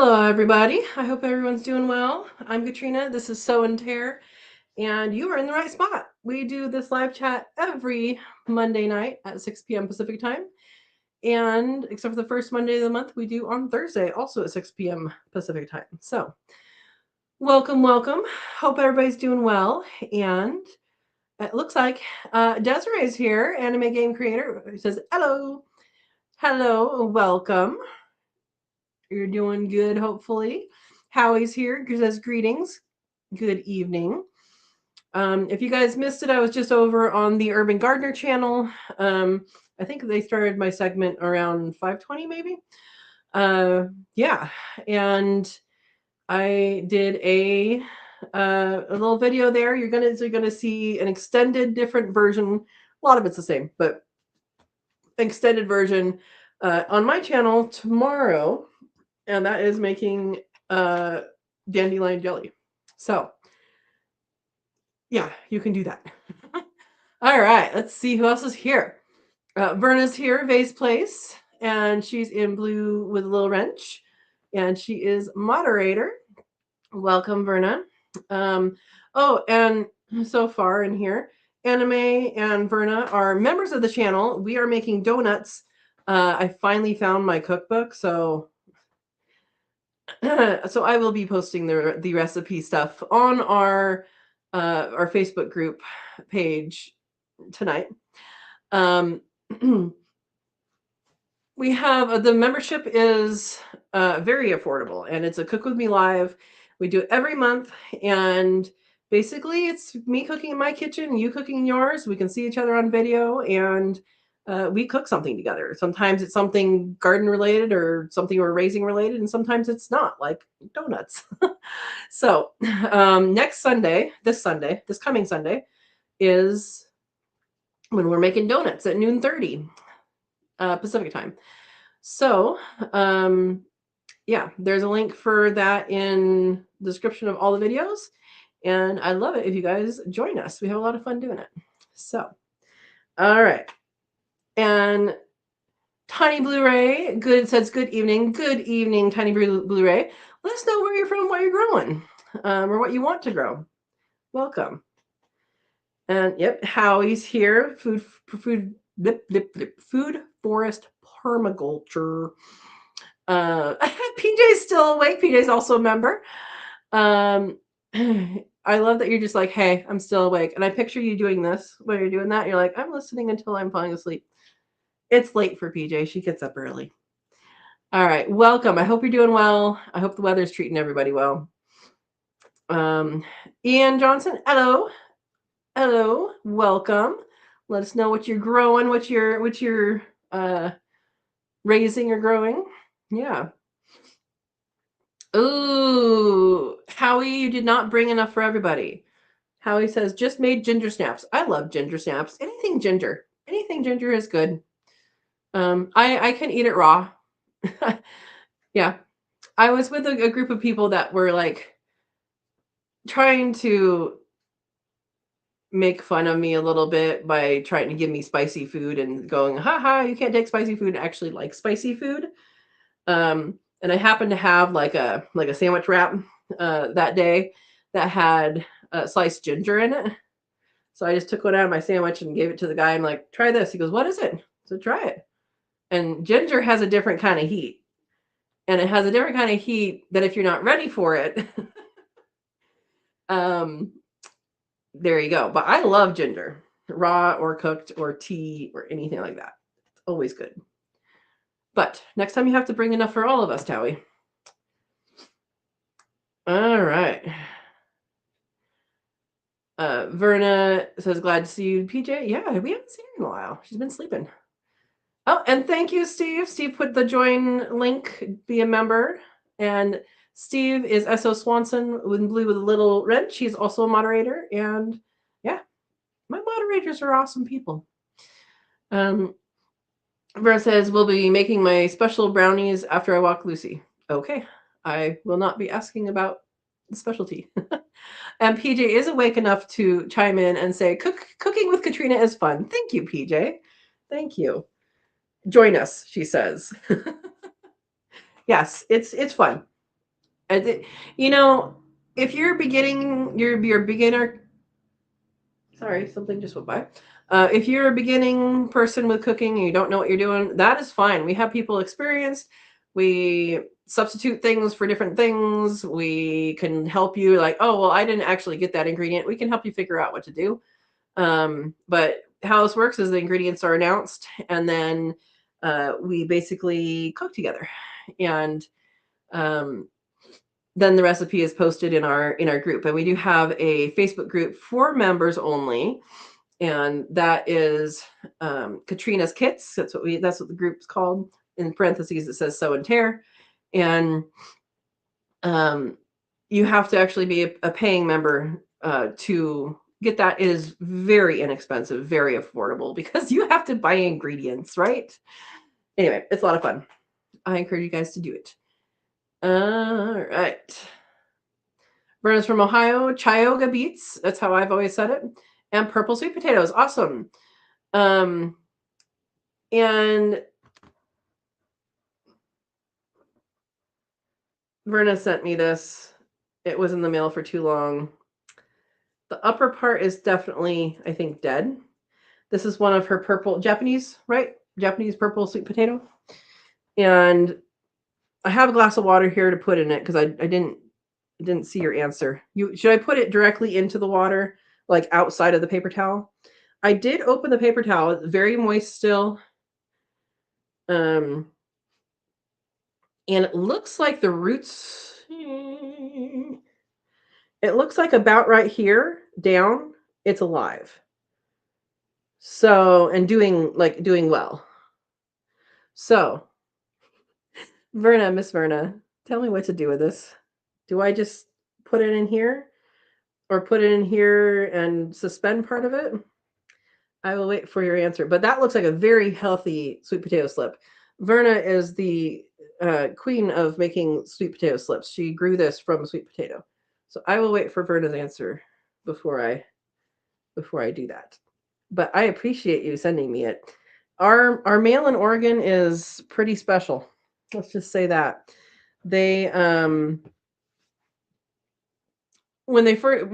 Hello, everybody. I hope everyone's doing well. I'm Katrina. This is Sow and Tare, and you are in the right spot. We do this live chat every Monday night at 6 p.m. Pacific time. And except for the first Monday of the month, we do on Thursday, also at 6 p.m. Pacific time. So, welcome, welcome. Hope everybody's doing well. And it looks like Desiree's here, anime game creator. He says, hello. Hello, welcome. You're doing good, hopefully. Howie's here, says greetings. Good evening. If you guys missed it, I was just over on the Urban Gardener channel. I think they started my segment around 5:20, maybe. Yeah, and I did a little video there. You're gonna see an extended, different version. A lot of it's the same, but extended version on my channel tomorrow, and that is making dandelion jelly. So yeah, you can do that. All right, let's see who else is here. Verna's here, Vase Place, and she's in blue with a little wrench, and she is moderator. Welcome, Verna. Um, oh, and so far in here, Anime and Verna are members of the channel. We are making donuts. I finally found my cookbook, so so I will be posting the recipe stuff on our Facebook group page tonight. We have the membership is very affordable, and it's a Cook With Me Live. We do it every month, and basically it's me cooking in my kitchen, you cooking in yours. We can see each other on video, and we cook something together. Sometimes it's something garden related or something we're raising related, and sometimes it's not, like donuts. So next Sunday, this coming Sunday, is when we're making donuts at noon 30 Pacific time. So yeah, there's a link for that in the description of all the videos. And I love it if you guys join us. We have a lot of fun doing it. So, all right. And Tiny Blu-ray says good evening. Good evening, Tiny Blu-ray. Let us know where you're from, what you're growing, or what you want to grow. Welcome. And yep, Howie's here. Food forest permaculture. PJ's still awake. PJ's also a member. I love that you're just like, hey, I'm still awake. And I picture you doing this when you're doing that. You're like, I'm listening until I'm falling asleep. It's late for PJ. She gets up early. All right. Welcome. I hope you're doing well. I hope the weather's treating everybody well. Ian Johnson, hello. Hello. Welcome. Let us know what you're growing, what you're raising or growing. Yeah. Ooh, Howie, you did not bring enough for everybody. Howie says, just made ginger snaps. I love ginger snaps. Anything ginger. Anything ginger is good. I can eat it raw. Yeah. I was with a group of people that were like trying to make fun of me a little bit by trying to give me spicy food and going, haha, you can't take spicy food and actually like spicy food. And I happened to have like a sandwich wrap that day that had sliced ginger in it. So I just took one out of my sandwich and gave it to the guy. I'm like, try this. He goes, what is it? So try it. And ginger has a different kind of heat. And it has a different kind of heat that if you're not ready for it, there you go. But I love ginger, raw or cooked or tea or anything like that. It's always good. But next time you have to bring enough for all of us, Towie. All right. Verna says, glad to see you, PJ. Yeah, we haven't seen her in a while. She's been sleeping. Oh, and thank you, Steve. Steve put the join link, be a member. And Steve is S.O. Swanson with blue with a little wrench. He's also a moderator. And yeah, my moderators are awesome people. Verna says, we'll be making my special brownies after I walk Lucy. Okay, I will not be asking about the specialty. And PJ is awake enough to chime in and say, cooking with Katrina is fun. Thank you, PJ. Thank you. Join us, she says. Yes, it's fun. You know, if you're beginning, you're beginner. Sorry, something just went by. If you're a beginning person with cooking and you don't know what you're doing, that is fine. We have people experienced. We substitute things for different things. We can help you, like, oh, well, I didn't actually get that ingredient. We can help you figure out what to do. But how this works is the ingredients are announced, and then we basically cook together. And um, then the recipe is posted in our group. And we do have a Facebook group for members only, and that is Katrina's Kits. That's what the group's called. In parentheses, it says Sow and Tare, and you have to actually be a paying member to get that. It is very inexpensive, very affordable, because you have to buy ingredients, right? Anyway, it's a lot of fun. I encourage you guys to do it. All right. Burns from Ohio, Chioggia beets. That's how I've always said it. And purple sweet potatoes. Awesome. And Verna sent me this. It was in the mail for too long. The upper part is definitely, I think, dead. This is one of her purple Japanese, right? Japanese purple sweet potato. And I have a glass of water here to put in it because I didn't see your answer. Should I put it directly into the water, like outside of the paper towel? I did open the paper towel. It's very moist still. And it looks like the roots, it looks like about right here down, it's alive. So, and doing well. So, Miss Verna, tell me what to do with this. Do I just put it in here or put it in here and suspend part of it? I will wait for your answer. But that looks like a very healthy sweet potato slip. Verna is the queen of making sweet potato slips. She grew this from sweet potato. So I will wait for Verna's answer before I do that. But I appreciate you sending me it. Our mail in Oregon is pretty special. Let's just say that. They when they first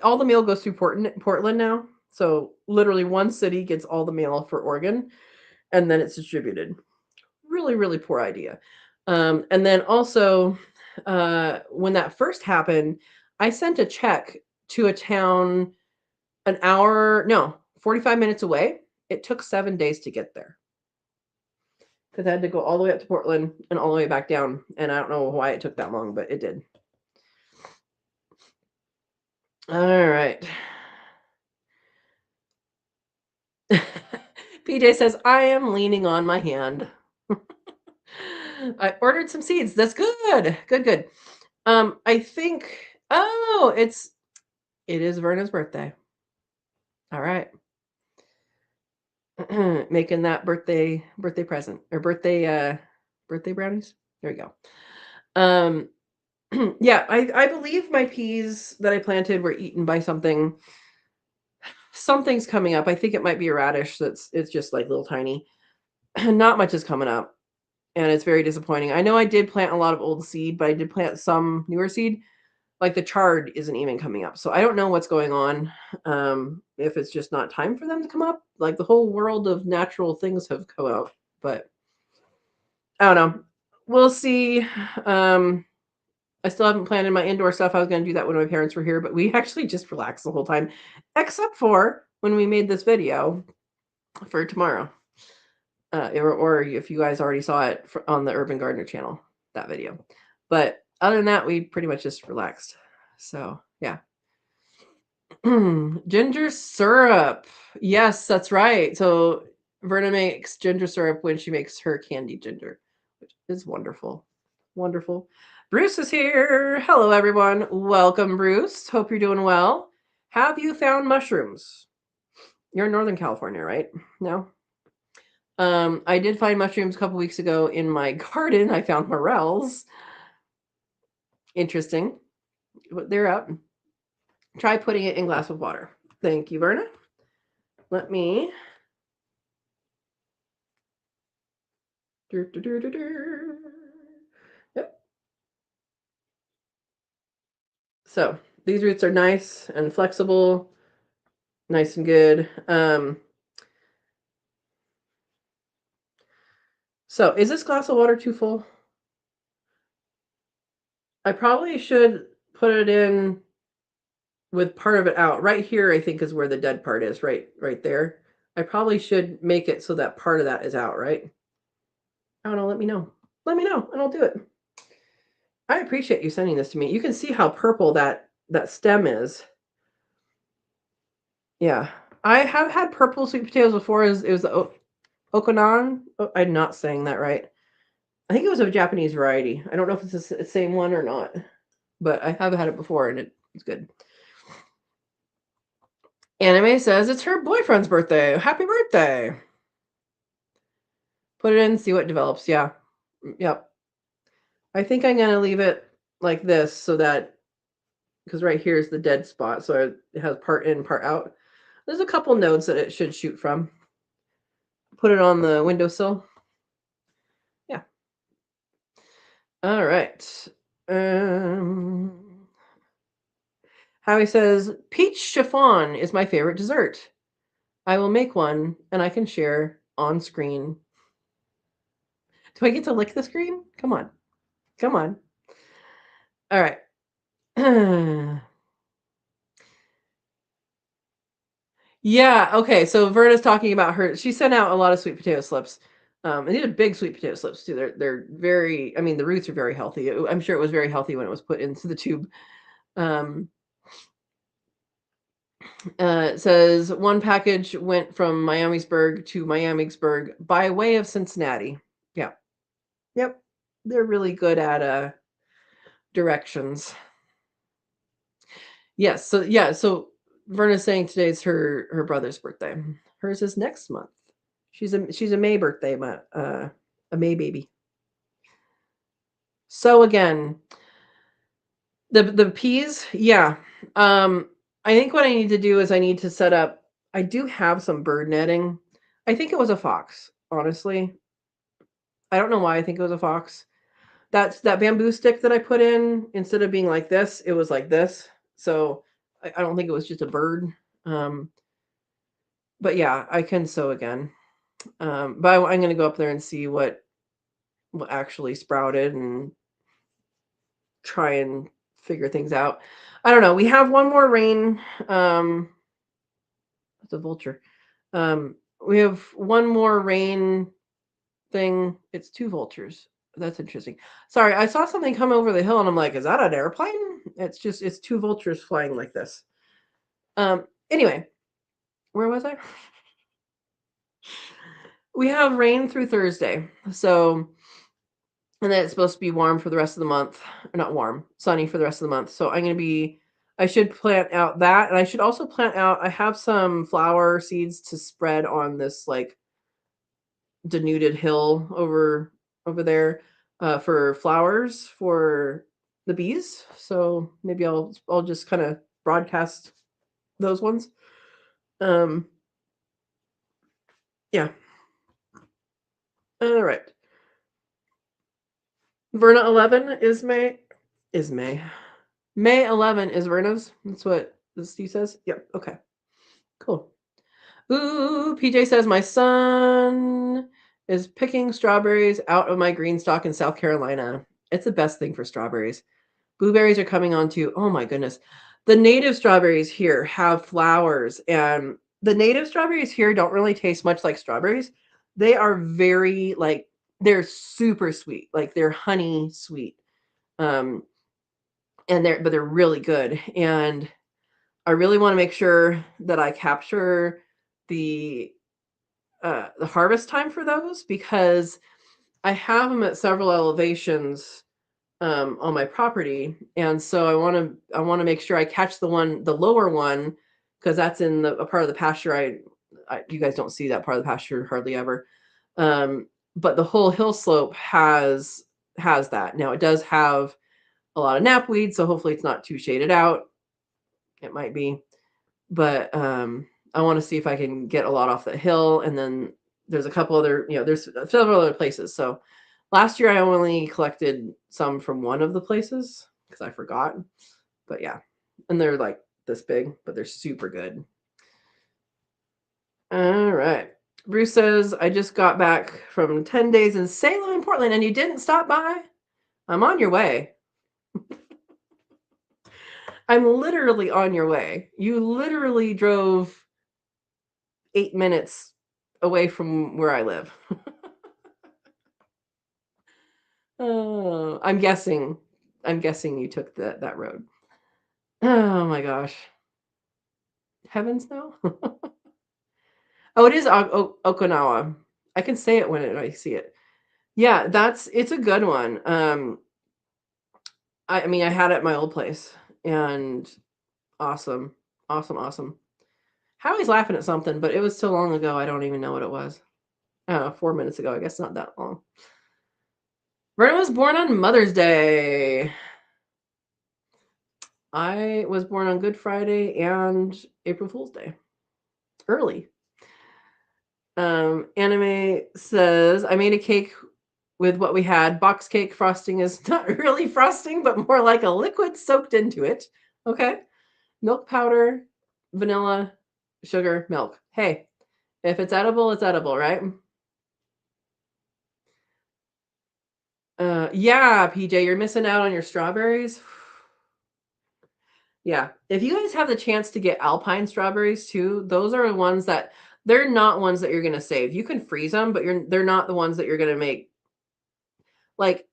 all the mail goes through Portland now. So literally one city gets all the mail for Oregon, and then it's distributed. Really, really poor idea. And then also, when that first happened, I sent a check to a town 45 minutes away. It took 7 days to get there because I had to go all the way up to Portland and all the way back down. And I don't know why it took that long, but it did. All right. PJ says, I am leaning on my hand. I ordered some seeds. That's good. Good. I think, it is Verna's birthday. All right. Making that birthday present or birthday brownies. There we go. Yeah, I believe my peas that I planted were eaten by something. Something's coming up. I think it might be a radish it's just like little tiny. Not much is coming up, and it's very disappointing. I know I did plant a lot of old seed, but I did plant some newer seed. Like the chard isn't even coming up. So I don't know what's going on. If it's just not time for them to come up. Like the whole world of natural things have come out, but I don't know. We'll see. I still haven't planted my indoor stuff. I was going to do that when my parents were here, but we actually just relaxed the whole time, except for when we made this video for tomorrow. Or if you guys already saw it on the Urban Gardener channel, that video. But other than that, we pretty much just relaxed. So, yeah. Ginger syrup. Yes, that's right. So Verna makes ginger syrup when she makes her candied ginger, which is wonderful. Wonderful. Bruce is here. Hello, everyone. Welcome, Bruce. Hope you're doing well. Have you found mushrooms? You're in Northern California, right? No? I did find mushrooms a couple weeks ago in my garden. I found morels. Interesting. But they're up. Try putting it in a glass of water. Thank you, Verna. Let me. Yep. So these roots are nice and flexible, nice and good. So is this glass of water too full? I probably should put it in with part of it out. Right here, I think, is where the dead part is, right there. I probably should make it so that part of that is out, right? I don't know, let me know. Let me know, and I'll do it. I appreciate you sending this to me. You can see how purple that stem is. Yeah. I have had purple sweet potatoes before. It was the Okonan. Oh, I'm not saying that right. I think it was a Japanese variety. I don't know if it's the same one or not, but I have had it before, and it's good. Anime says it's her boyfriend's birthday. Happy birthday. Put it in, see what develops. Yeah. Yep. I think I'm going to leave it like this so that, because right here is the dead spot. So it has part in, part out. There's a couple nodes that it should shoot from. Put it on the windowsill. Yeah. All right. Howie says, peach chiffon is my favorite dessert. I will make one and I can share on screen. Do I get to lick the screen? Come on. Come on. All right. Yeah, okay. So Verna's talking about her. She sent out a lot of sweet potato slips. And these are big sweet potato slips too. They're very, I mean, the roots are very healthy. I'm sure it was very healthy when it was put into the tube. It says one package went from Miamisburg to Miamisburg by way of Cincinnati. Yeah. Yep. They're really good at directions. Yes. So yeah. So Verna's saying today's her brother's birthday. Hers is next month. She's a May birthday, a May baby. So again, the peas, yeah. I think what I need to do is I need to set up. I do have some bird netting. I think it was a fox, honestly. I don't know why I think it was a fox. That's that bamboo stick that I put in, instead of being like this, it was like this. So I don't think it was just a bird. Um, but yeah, I can sew again. But I'm going to go up there and see what actually sprouted and try and figure things out. I don't know. We have one more rain. It's a vulture. We have one more rain thing. It's two vultures. That's interesting. Sorry, I saw something come over the hill and I'm like, is that an airplane? It's two vultures flying like this. Anyway, where was I? We have rain through Thursday. So, and then it's supposed to be warm for the rest of the month. Or not warm, sunny for the rest of the month. So I should plant out that. And I should also plant out, I have some flower seeds to spread on this like denuded hill over there for flowers for the bees. So maybe I'll just kind of broadcast those ones. Yeah. All right. Verna 11 is May. May 11 is Verna's. That's what Steve says. Yep. Okay. Cool. Ooh, PJ says my son is picking strawberries out of my green stalk in South Carolina. It's the best thing for strawberries. Blueberries are coming on too. Oh my goodness. The native strawberries here have flowers, and the native strawberries here don't really taste much like strawberries. They are very like, they're super sweet. Like they're honey sweet. Um and they're really good. And I really want to make sure that I capture the harvest time for those, because I have them at several elevations on my property, and so I want to make sure I catch the lower one, because that's in a part of the pasture. You guys don't see that part of the pasture hardly ever, but the whole hill slope has that. Now it does have a lot of knapweed, so hopefully it's not too shaded out. It might be, but I want to see if I can get a lot off the hill, and then there's a couple other, there's several other places. So last year I only collected some from one of the places because I forgot. But yeah, and they're like this big, but they're super good. All right. Bruce says, I just got back from 10 days in Salem in Portland and you didn't stop by? I'm on your way. I'm literally on your way. You literally drove 8 minutes away from where I live. I'm guessing you took that road. Oh my gosh. Heavens no. Oh, it is Okinawa. I can say it when I see it. Yeah, it's a good one. I mean, I had it at my old place, and awesome, awesome. Howie's laughing at something, but it was so long ago, I don't even know what it was. 4 minutes ago, I guess not that long. Verna was born on Mother's Day. I was born on Good Friday and April Fool's Day. Early. Anime says, I made a cake with what we had. Box cake frosting is not really frosting, but more like a liquid soaked into it. Okay. Milk powder, vanilla, sugar, milk. Hey, if it's edible, right? Yeah, PJ, you're missing out on your strawberries. Yeah. If you guys have the chance to get alpine strawberries too, those are the ones that they're not ones that you're going to save. You can freeze them, but they're not the ones that you're going to make. Like,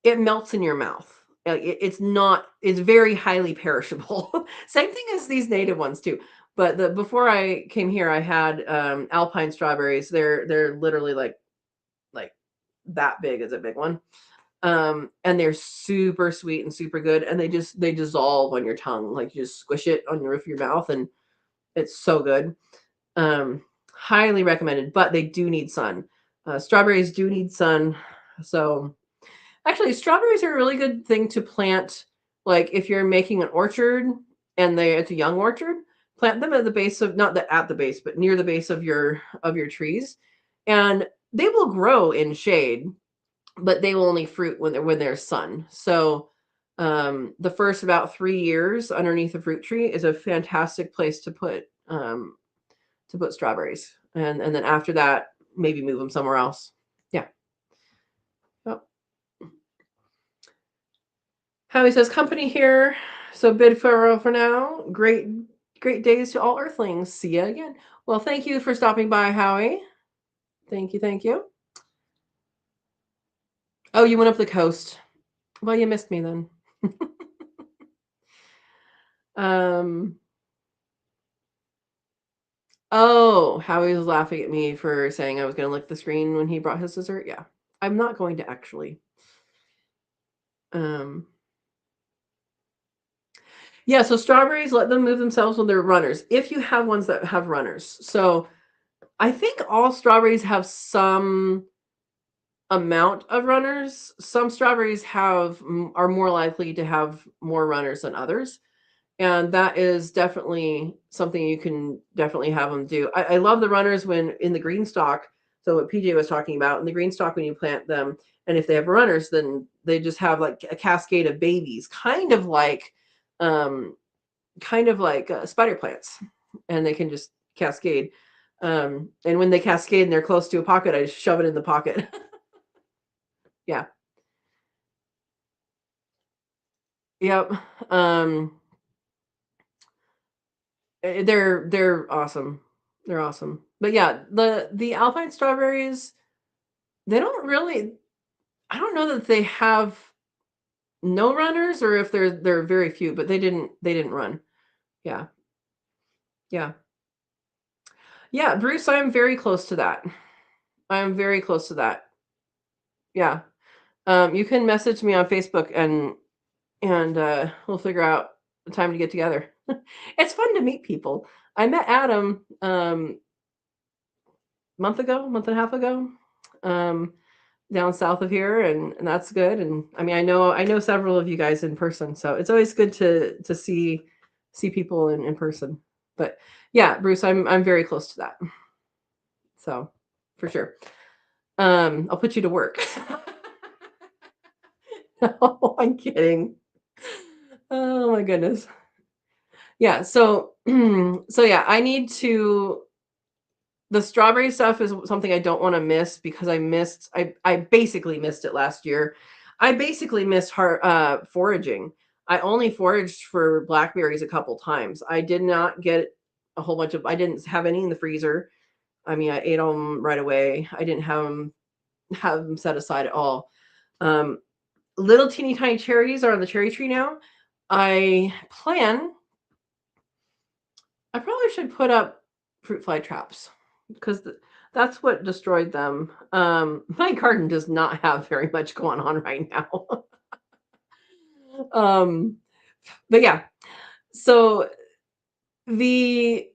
it melts in your mouth. It's very highly perishable. Same thing as these native ones too. But before I came here, I had alpine strawberries. They're literally like that big as a big one. And they're super sweet and super good, and they dissolve on your tongue. Like, you just squish it on the roof of your mouth, and it's so good. Highly recommended, but they do need sun. Strawberries do need sun. So actually, strawberries are a really good thing to plant. Like, if you're making an orchard and it's a young orchard, plant them at the base of, not at the base, but near the base of your trees, and they will grow in shade, but they will only fruit when there's sun. So the first about 3 years underneath a fruit tree is a fantastic place to put strawberries, and then after that, maybe move them somewhere else. Yeah. Oh. Howie says, company here, so bid farewell for now. Great days to all earthlings. See you again. Well, thank you for stopping by, Howie. Thank you. Oh, you went up the coast. Well, you missed me then. Oh, Howie was laughing at me for saying I was going to lick the screen when he brought his dessert. Yeah, I'm not going to actually. Yeah, so strawberries, let them move themselves when they're runners. If you have ones that have runners. So I think all strawberries have some amount of runners. Some strawberries are more likely to have more runners than others. And that is definitely something you can definitely have them do. I love the runners when in the green stalk. So what PJ was talking about, in the green stalk, when you plant them, and if they have runners, then they just have like a cascade of babies, kind of like spider plants, and they can just cascade. And when they cascade and they're close to a pocket, I just shove it in the pocket. Yeah. Yep. They're awesome. They're awesome. But yeah, the alpine strawberries, they don't really, I don't know that they have no runners, or if they're very few, but they didn't run. Yeah. Yeah. Yeah, Bruce, I'm very close to that. I'm very close to that. Yeah. You can message me on Facebook, and we'll figure out the time to get together. It's fun to meet people. I met Adam month and a half ago, down south of here, and that's good. And I mean, I know several of you guys in person, so it's always good to see people in person. But yeah, Bruce, I'm very close to that. So for sure. I'll put you to work. No, I'm kidding. Oh my goodness. Yeah, so so yeah, I need to the strawberry stuff is something I don't want to miss because I basically missed it last year. I basically missed foraging. I only foraged for blackberries a couple times. I did not get a whole bunch of I didn't have any in the freezer. I mean, I ate them right away. I didn't have them set aside at all. Um, little teeny tiny cherries are on the cherry tree now. I plan I probably should put up fruit fly traps because that's what destroyed them. My garden does not have very much going on right now. um, but yeah, so the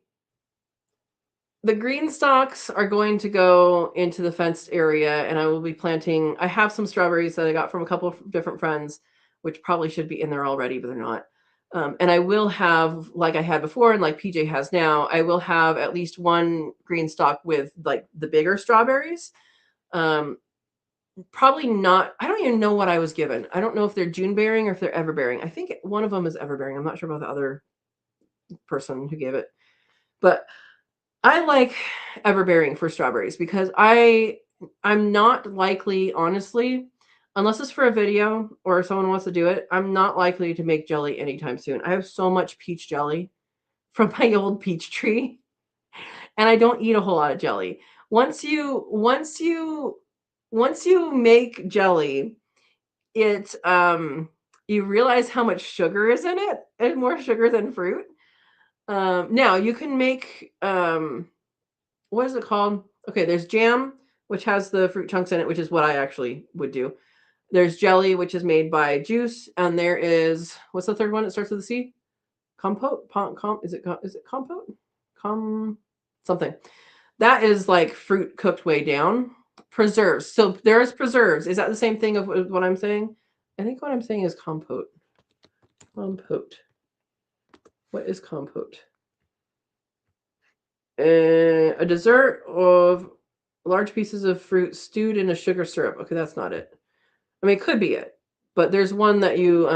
the green stalks are going to go into the fenced area, and I will be planting. I have some strawberries that I got from a couple of different friends, which probably should be in there already, but they're not. And I will have, like I had before, and like PJ has now, I will have at least one green stalk with like the bigger strawberries. Um, Probably not. I don't even know what I was given. I don't know if they're June bearing or if they're ever bearing. I think one of them is ever bearing. I'm not sure about the other person who gave it, but I like everbearing for strawberries because I'm not likely, honestly, unless it's for a video or someone wants to do it, I'm not likely to make jelly anytime soon. I have so much peach jelly from my old peach tree, and I don't eat a whole lot of jelly. Once you make jelly, it you realize how much sugar is in it, and more sugar than fruit. Now you can make what is it called? Okay, there's jam, which has the fruit chunks in it, which is what I actually would do. There's jelly, which is made by juice, and there is what's the third one? It starts with a C. Compote. Is it compote? Com something. That is like fruit cooked way down. Preserves. So there's preserves. Is that the same thing of what I'm saying? I think what I'm saying is compote. Compote. What is compote? A dessert of large pieces of fruit stewed in a sugar syrup. Okay, that's not it. I mean, it could be it, but there's one that you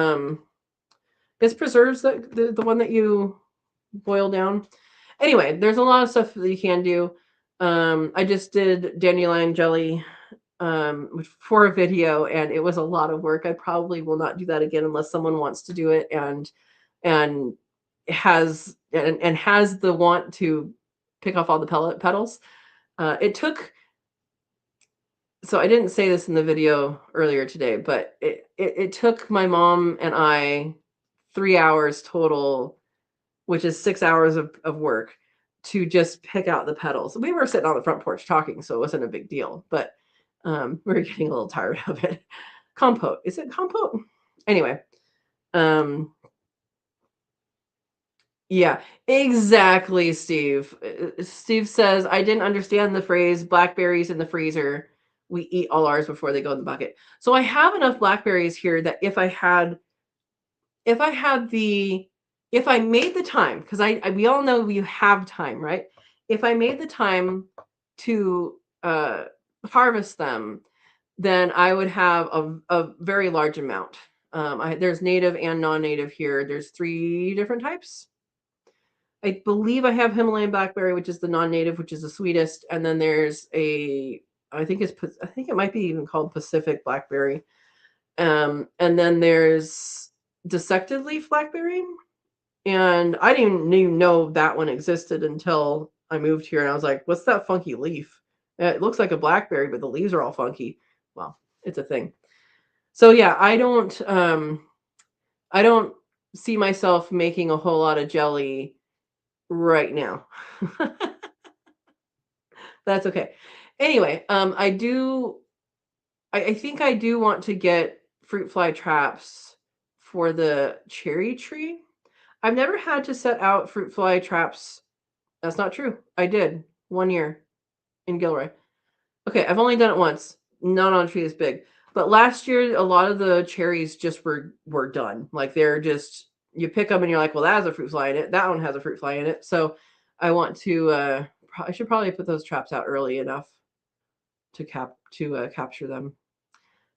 it's preserves that the one that you boil down. Anyway, there's a lot of stuff that you can do. I just did dandelion jelly for a video, and it was a lot of work. I probably will not do that again unless someone wants to do it and has the want to pick off all the petals. It took so I didn't say this in the video earlier today, but it took my mom and I 3 hours total, which is 6 hours of work to just pick out the petals. We were sitting on the front porch talking, so it wasn't a big deal, but we were getting a little tired of it. Compote. Is it compote? Anyway, um, yeah, exactly, Steve. Steve says, I didn't understand the phrase blackberries in the freezer. We eat all ours before they go in the bucket. So I have enough blackberries here that if I made the time, because we all know you have time, right? If I made the time to harvest them, then I would have a very large amount. There's native and non-native here. There's 3 different types. I believe I have Himalayan blackberry, which is the non-native, which is the sweetest, and then there's I think it might be even called Pacific blackberry, and then there's dissected leaf blackberry, and I didn't even know that one existed until I moved here, and I was like, "What's that funky leaf? It looks like a blackberry, but the leaves are all funky." Well, it's a thing. So yeah, I don't see myself making a whole lot of jelly right now. That's okay. Anyway, I think I do want to get fruit fly traps for the cherry tree. I've never had to set out fruit fly traps. That's not true. I did 1 year in Gilroy. Okay, I've only done it once, not on a tree this big. But last year, a lot of the cherries just were done. Like they're just you pick them and you're like, well, that has a fruit fly in it. That one has a fruit fly in it. So I want to. I should probably put those traps out early enough to capture them.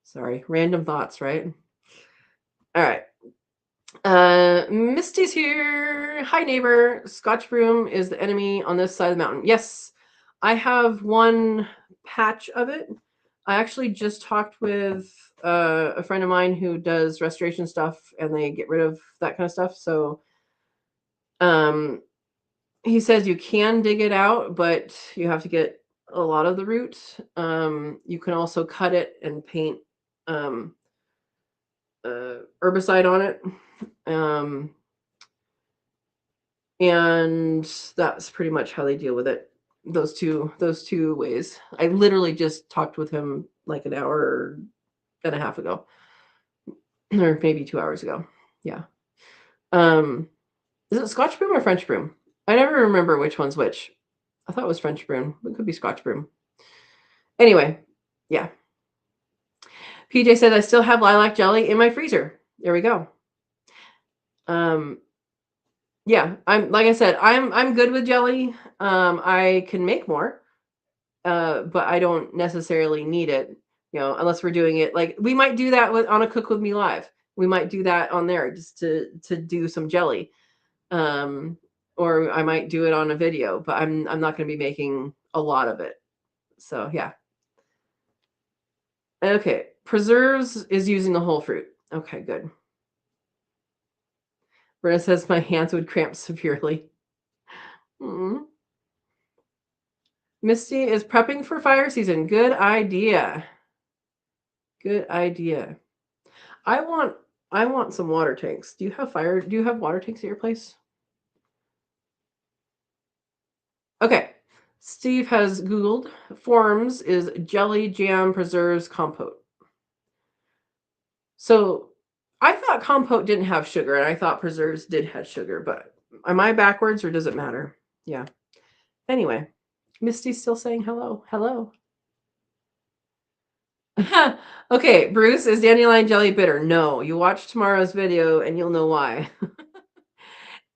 Sorry, random thoughts, right? All right. Misty's here. Hi, neighbor. Scotch broom is the enemy on this side of the mountain. Yes, I have one patch of it. I actually just talked with a friend of mine who does restoration stuff, and they get rid of that kind of stuff. So, he says you can dig it out, but you have to get a lot of the root. You can also cut it and paint herbicide on it. And that's pretty much how they deal with it. Those two ways. I literally just talked with him like an hour and a half ago, or maybe 2 hours ago. Yeah. Is it Scotch broom or French broom? I never remember which one's which. I thought it was French broom. It could be Scotch broom. Anyway, yeah. PJ said I still have lilac jelly in my freezer. There we go. Yeah, I'm like I said, I'm good with jelly. I can make more, but I don't necessarily need it, unless we're doing it like we might do that on a Cook With Me live. We might do that on there just to do some jelly, or I might do it on a video. But I'm not going to be making a lot of it. So yeah. Okay, preserves is using the whole fruit. Okay, good. Brenda says my hands would cramp severely. Mm-hmm. Misty is prepping for fire season. Good idea. Good idea. I want some water tanks. Do you have water tanks at your place? Okay. Steve has Googled. Forms is jelly, jam, preserves, compote. So I thought compote didn't have sugar, and I thought preserves did have sugar, but am I backwards or does it matter? Yeah. Anyway, Misty's still saying hello. Hello. Okay, Bruce, is dandelion jelly bitter? No. You watch tomorrow's video and you'll know why.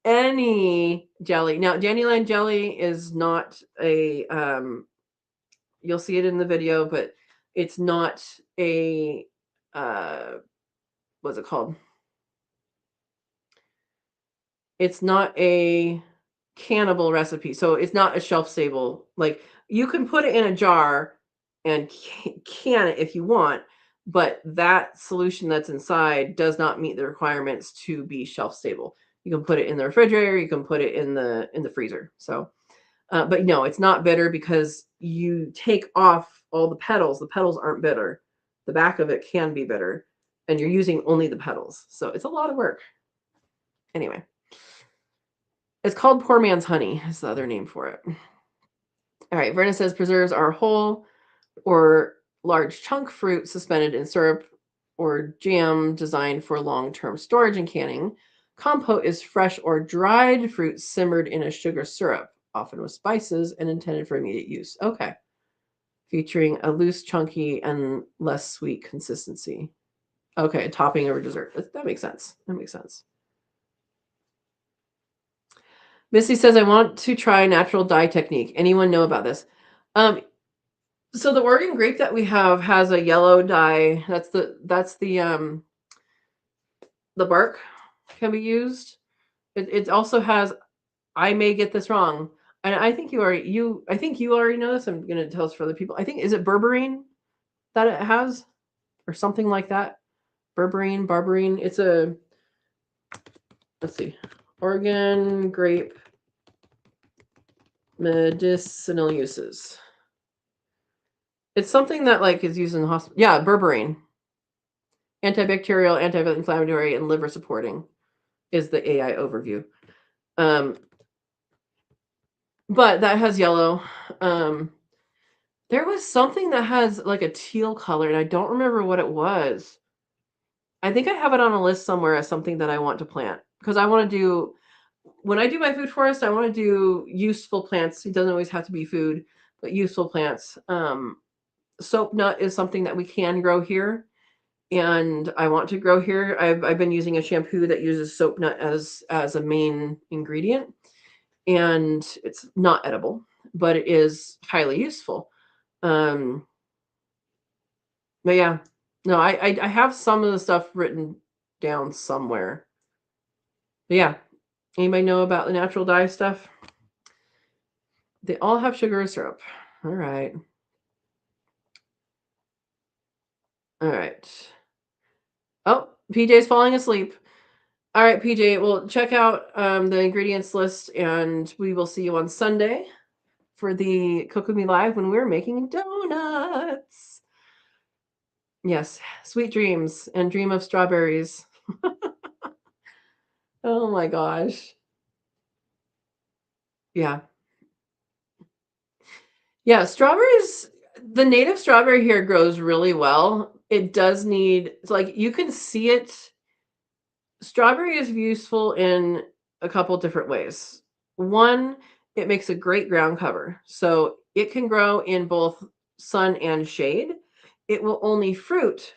Any jelly. Now, dandelion jelly is not a you'll see it in the video, but it's not a what's it called? It's not a cannibal recipe. So it's not a shelf stable. Like you can put it in a jar and can it if you want, but that solution that's inside does not meet the requirements to be shelf stable. You can put it in the refrigerator, you can put it in the freezer. So but no, it's not bitter because you take off all the petals. The petals aren't bitter. The back of it can be bitter, and you're using only the petals. So it's a lot of work. Anyway, it's called poor man's honey is the other name for it. All right, Verna says preserves are whole or large chunk fruit suspended in syrup or jam designed for long-term storage and canning. Compote is fresh or dried fruit simmered in a sugar syrup, often with spices and intended for immediate use. Okay. Featuring a loose, chunky, and less sweet consistency. Okay, topping over dessert. That makes sense. That makes sense. Missy says, I want to try natural dye technique. Anyone know about this? So the Oregon grape that we have has a yellow dye. That's the bark can be used. It also has, I may get this wrong, and I think you already know this. I'm going to tell this for other people. I think, is it berberine that it has or something like that? Barberine. It's let's see, Oregon grape medicinal uses. It's something that like is used in the hospital. Yeah, berberine. Antibacterial, anti-inflammatory, and liver supporting is the AI overview. But that has yellow. There was something that has like a teal color, and I don't remember what it was. I think I have it on a list somewhere as something that I want to plant because I want to do, when I do my food forest, I want to do useful plants. It doesn't always have to be food, but useful plants. Soap nut is something that we can grow here, and I want to grow here. I've been using a shampoo that uses soap nut as a main ingredient, and it's not edible, but it is highly useful. But yeah, no, I have some of the stuff written down somewhere. But yeah, anybody know about the natural dye stuff? They all have sugar or syrup. All right. All right. Oh, PJ's falling asleep. All right, PJ. Well, check out the ingredients list, and we will see you on Sunday for the Cook With Me Live when we're making donuts. Yes, sweet dreams and dream of strawberries. Oh my gosh. Yeah. Yeah, strawberries, the native strawberry here grows really well. It does need, it's like you can see it. Strawberry is useful in a couple different ways. One, it makes a great ground cover. So it can grow in both sun and shade. It will only fruit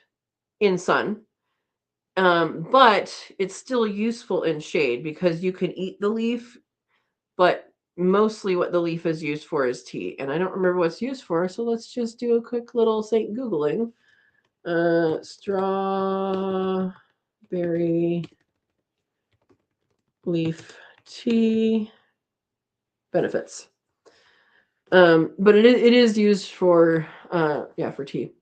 in sun, but it's still useful in shade because you can eat the leaf, but mostly what the leaf is used for is tea. And I don't remember what it's used for, so let's just do a quick little Saint Googling. Strawberry leaf tea benefits. But it is used for for tea,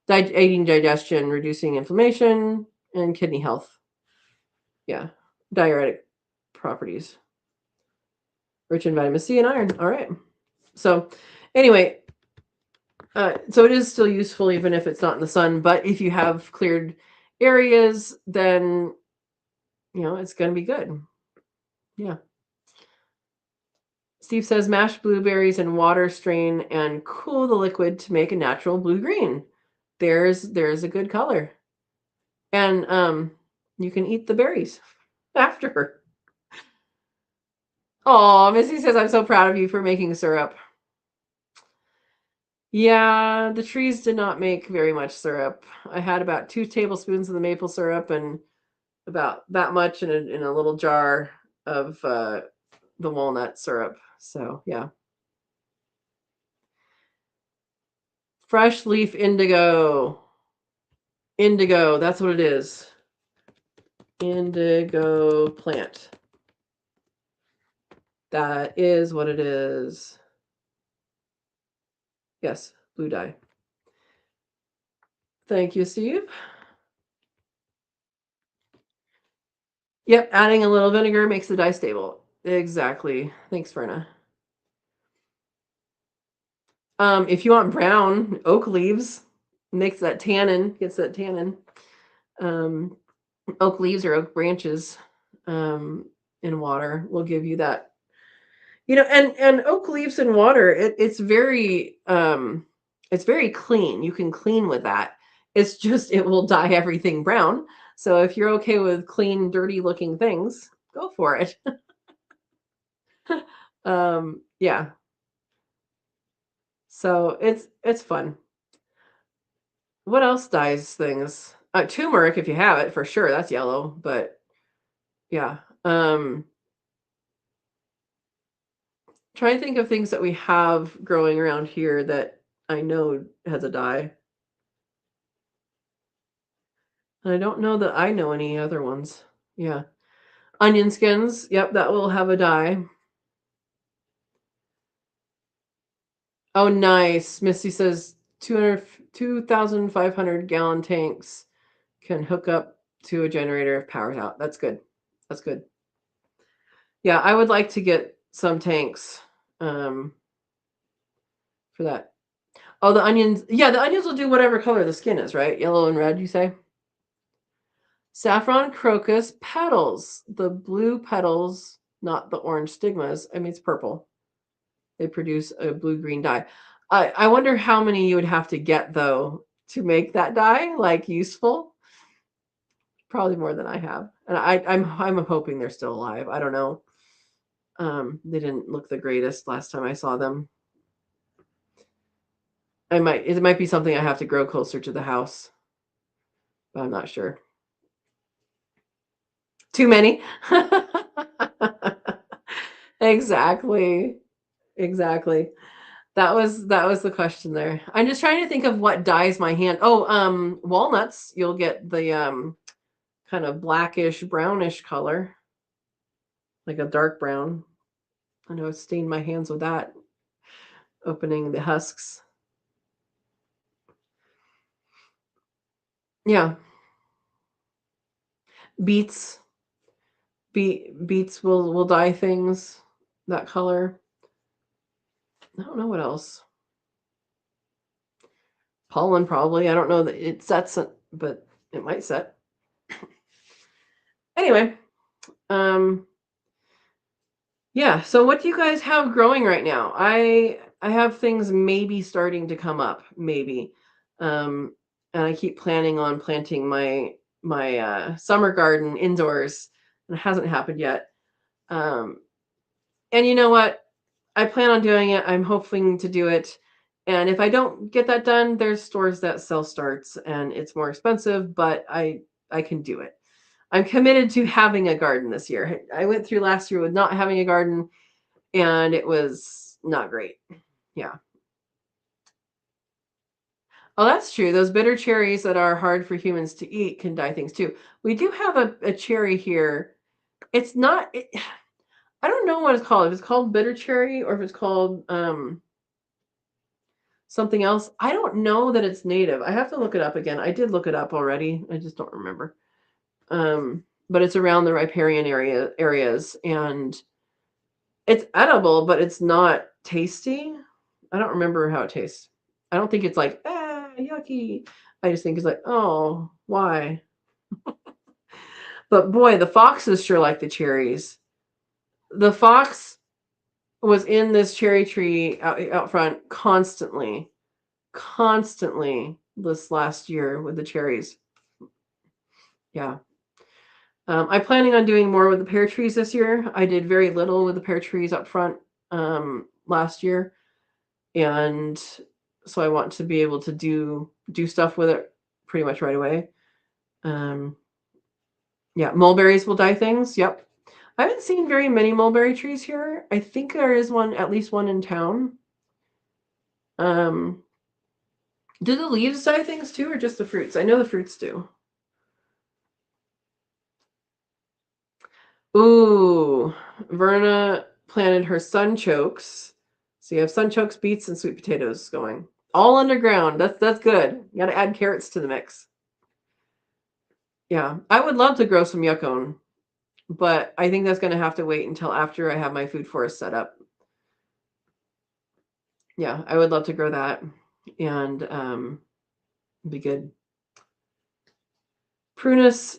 aiding digestion, reducing inflammation, and kidney health. Yeah, diuretic properties, rich in vitamin C and iron. All right. So anyway, so it is still useful even if it's not in the sun. But if you have cleared areas, then it's going to be good. Yeah. Steve says mash blueberries and water strain and cool the liquid to make a natural blue-green. There's a good color. And you can eat the berries after. Oh, Missy says I'm so proud of you for making syrup. Yeah, the trees did not make very much syrup. I had about 2 tablespoons of the maple syrup and about that much in a little jar of the walnut syrup. So yeah. Fresh leaf indigo. Indigo, that's what it is. Indigo plant. That is what it is. Yes, blue dye. Thank you, Steve. Yep, adding a little vinegar makes the dye stable. Exactly. Thanks, Verna. If you want brown, oak leaves makes that tannin, gets that tannin. Oak leaves or oak branches in water will give you that. And oak leaves in water, it's very clean. You can clean with that. It's just it will dye everything brown. So if you're okay with clean, dirty looking things, go for it. Yeah. So it's fun. What else dyes things? Turmeric, if you have it, for sure, that's yellow. But yeah. Try to think of things that we have growing around here that I know has a dye. I don't know that I know any other ones. Yeah. Onion skins. Yep, that will have a dye. Oh, nice. Misty says 2,500 gallon tanks can hook up to a generator if power's out. That's good. That's good. Yeah, I would like to get some tanks for that. Oh, the onions. Yeah, the onions will do whatever color the skin is, right? Yellow and red, you say? Saffron crocus petals. The blue petals, not the orange stigmas. I mean, it's purple. They produce a blue-green dye. I wonder how many you would have to get, though, to make that dye, like, useful. Probably more than I have. And I'm hoping they're still alive. I don't know. They didn't look the greatest last time I saw them. It might be something I have to grow closer to the house, but I'm not sure. Too many. Exactly. Exactly. That was the question there. I'm just trying to think of what dyes my hand. Oh, walnuts. You'll get the kind of blackish, brownish color. like a dark brown. I know I've stained my hands with that, opening the husks. Yeah. Beets. Beets will dye things that color. I don't know what else. Pollen probably. I don't know that it sets it, but it might set. Anyway, yeah, so what do you guys have growing right now? I have things maybe starting to come up, maybe. And I keep planning on planting my summer garden indoors, and it hasn't happened yet. Um, and you know what? I plan on doing it. I'm hoping to do it. And if I don't get that done, there's stores that sell starts and it's more expensive, but I can do it. I'm committed to having a garden this year. I went through last year with not having a garden and it was not great. Yeah. Oh, that's true. Those bitter cherries that are hard for humans to eat can dye things too. We do have a cherry here. It's not, I don't know what it's called. If it's called bitter cherry or if it's called something else. I don't know that it's native. I have to look it up again. I did look it up already. I just don't remember. But it's around the riparian areas and it's edible, but it's not tasty. I don't remember how it tastes. I don't think it's like, yucky. I just think it's like, oh, why? But boy, the foxes sure like the cherries. The fox was in this cherry tree out front constantly this last year with the cherries. Yeah. I'm planning on doing more with the pear trees this year. I did very little with the pear trees up front last year. And so I want to be able to do stuff with it pretty much right away. Yeah, mulberries will dye things. Yep. I haven't seen very many mulberry trees here. I think there is one, at least one in town. Do the leaves dye things too, or just the fruits? I know the fruits do. Ooh, Verna planted her sunchokes. So you have sunchokes, beets, and sweet potatoes going. All underground. That's good. You gotta add carrots to the mix. Yeah. I would love to grow some yucca, but I think that's gonna have to wait until after I have my food forest set up. Yeah, I would love to grow that and be good. Prunus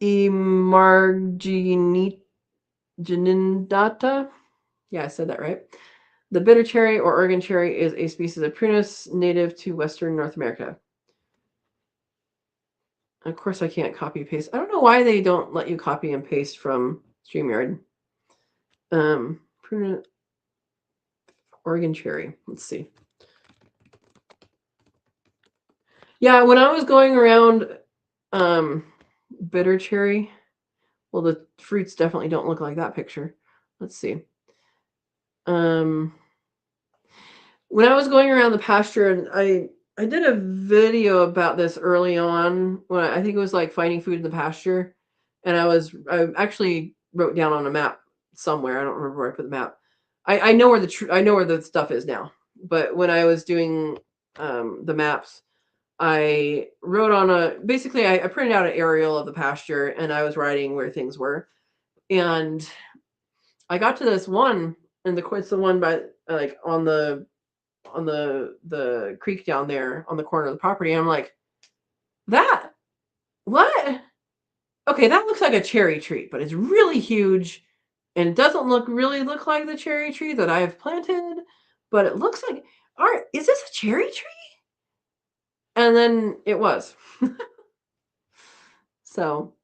emarginata. Yeah, I said that right. The bitter cherry or Oregon cherry is a species of prunus native to Western North America. Of course, I can't copy paste. I don't know why they don't let you copy and paste from StreamYard. Prunus Oregon cherry. Let's see. Yeah, when I was going around bitter cherry, well, the fruits definitely don't look like that picture. Let's see. When I was going around the pasture, and I did a video about this early on when I think it was like finding food in the pasture, and I actually wrote down on a map somewhere. I don't remember where I put the map. I know where I know where the stuff is now, but when I was doing the maps, I wrote on basically I printed out an aerial of the pasture and I was writing where things were, and I got to this one, and it's the one by like on the creek down there on the corner of the property. And I'm like, that what? Okay, that looks like a cherry tree, but it's really huge, and it doesn't really look like the cherry tree that I've planted, but it looks like. All right, is this a cherry tree? And then it was. So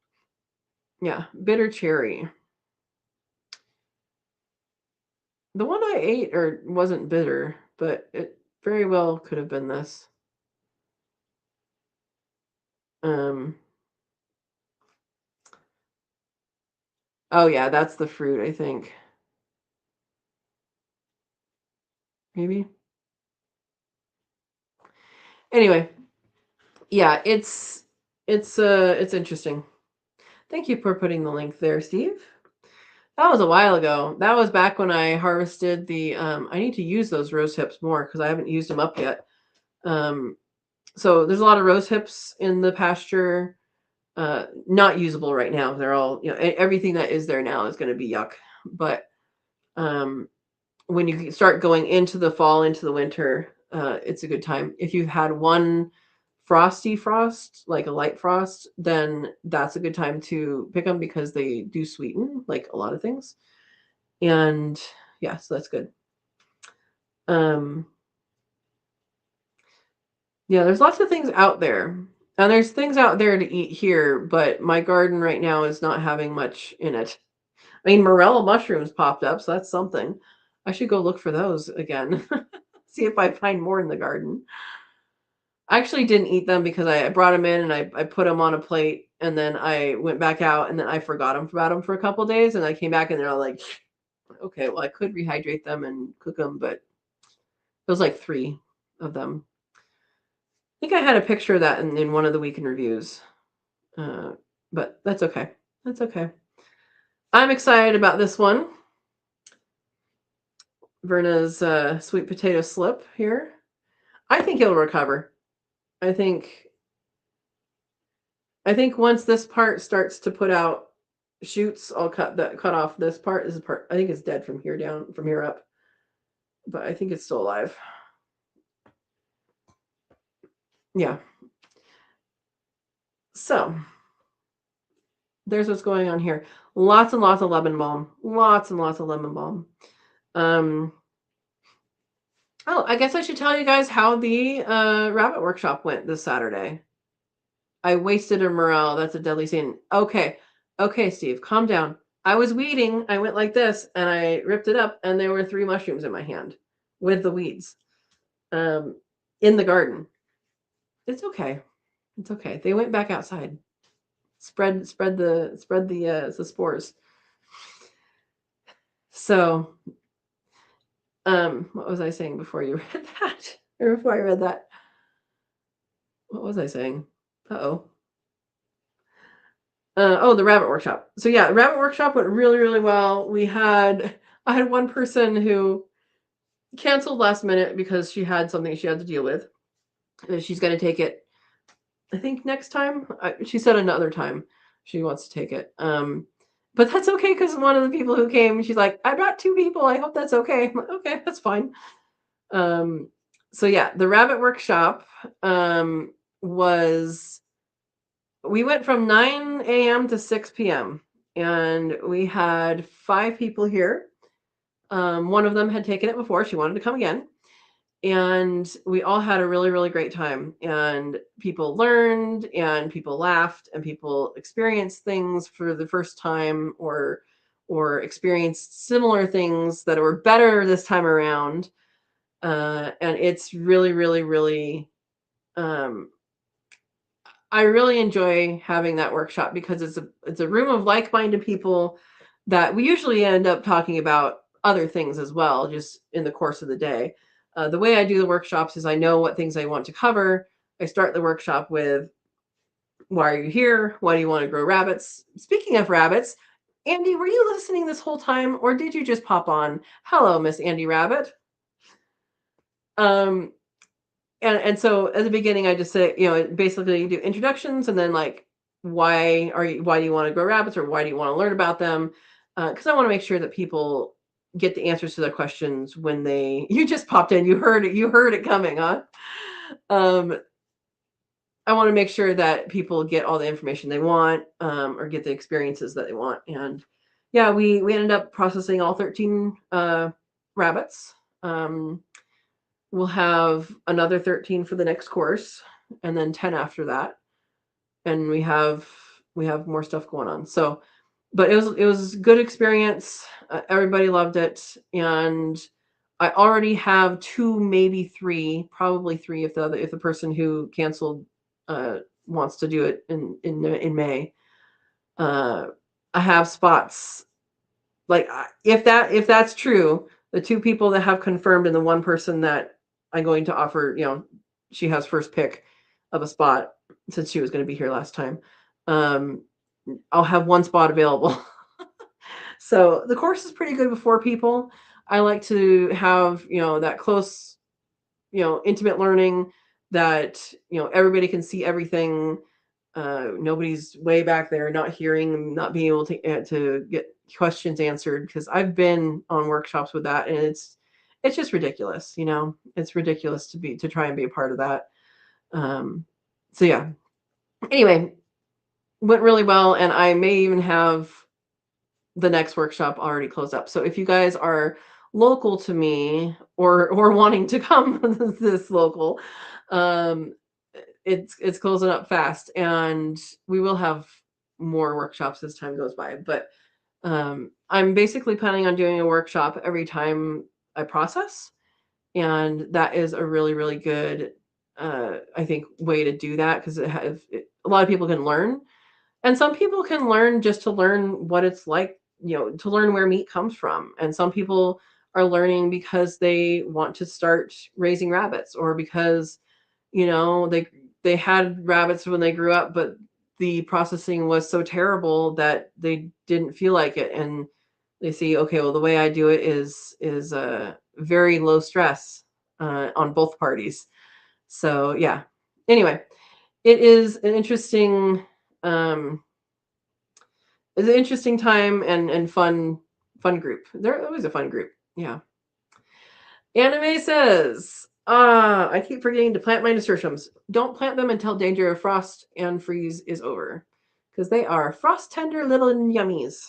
yeah, bitter cherry. The one I ate or wasn't bitter, but it very well could have been this. Um, oh yeah, that's the fruit, I think. Maybe. Anyway, yeah, it's interesting. Thank you for putting the link there, Steve. That was a while ago. That was back when I harvested the, I need to use those rose hips more because I haven't used them up yet. So there's a lot of rose hips in the pasture, not usable right now. They're all, everything that is there now is going to be yuck. But when you start going into the fall, into the winter, it's a good time. If you've had one frosty frost, like a light frost, then that's a good time to pick them because they do sweeten, like a lot of things. And yeah, so that's good. Yeah, there's lots of things out there. And there's things out there to eat here, but my garden right now is not having much in it. I mean, morel mushrooms popped up, so that's something. I should go look for those again. See if I find more in the garden. I actually didn't eat them because I brought them in and I put them on a plate and then I went back out and then I forgot about them for a couple days and I came back and they're all like, okay, well, I could rehydrate them and cook them, but it was like 3 of them. I think I had a picture of that in one of the weekend reviews, but that's okay. That's okay. I'm excited about this one. Verna's sweet potato slip here. I think he'll recover. I think once this part starts to put out shoots, I'll cut off this part. This is part. I think it's dead from here down, from here up, but I think it's still alive. Yeah. So there's what's going on here. Lots and lots of lemon balm. Lots and lots of lemon balm. Oh, I guess I should tell you guys how the rabbit workshop went this Saturday. I wasted a morel. That's a deadly sin. Okay, Steve, calm down. I was weeding. I went like this, and I ripped it up, and there were 3 mushrooms in my hand with the weeds in the garden. It's okay. It's okay. They went back outside. Spread the spores. So, what was I saying before you read that? Or before I read that? What was I saying? Uh-oh. The rabbit workshop. So yeah, the rabbit workshop went really, really well. I had one person who canceled last minute because she had something she had to deal with. She's going to take it, I think, next time. She said another time she wants to take it. But that's okay because one of the people who came, she's like, I brought 2 people. I hope that's okay. I'm like, okay, that's fine. So yeah, the rabbit workshop we went from 9 a.m. to 6 p.m. and we had 5 people here. One of them had taken it before. She wanted to come again. And we all had a really, really great time. And people learned and people laughed and people experienced things for the first time or experienced similar things that were better this time around. And it's really, really, really I really enjoy having that workshop because it's a room of like-minded people that we usually end up talking about other things as well, just in the course of the day. The way I do the workshops is I know what things I want to cover. I start the workshop with, why are you here? Why do you want to grow rabbits? Speaking of rabbits, Andy, were you listening this whole time or did you just pop on? Hello, Miss Andy Rabbit. And so at the beginning, I just say, basically you do introductions and then like, why do you want to grow rabbits or why do you want to learn about them? Because I want to make sure that people get the answers to their questions when you just popped in, you heard it coming, huh? I want to make sure that people get all the information they want or get the experiences that they want. And yeah, we ended up processing all 13 rabbits. We'll have another 13 for the next course and then 10 after that. And we have more stuff going on. So, but it was a good experience. Everybody loved it. And I already have 2, maybe 3, probably 3 if the person who canceled wants to do it in May. I have spots. Like if that's true, the 2 people that have confirmed and the 1 person that I'm going to offer, she has first pick of a spot since she was going to be here last time. I'll have one spot available. So the course is pretty good with 4 people. I like to have, that close, intimate learning that, everybody can see everything. Nobody's way back there not hearing, not being able to get questions answered, because I've been on workshops with that, and it's just ridiculous. It's ridiculous to try and be a part of that. So yeah. Anyway, went really well, and I may even have the next workshop already closed up. So if you guys are local to me, or wanting to come this local, um, it's closing up fast, and we will have more workshops as time goes by. But I'm basically planning on doing a workshop every time I process, and that is a really, really good, I think, way to do that, because a lot of people can learn, and some people can learn just to learn what it's like, to learn where meat comes from. And some people are learning because they want to start raising rabbits, or because, they had rabbits when they grew up, but the processing was so terrible that they didn't feel like it. And they see, okay, well, the way I do it is very low stress on both parties. So yeah. Anyway, it is an interesting um it's an interesting time, and fun group. They're always a fun group. Yeah. Anime says, I keep forgetting to plant my nasturtiums. Don't plant them until danger of frost and freeze is over, because they are frost tender little yummies.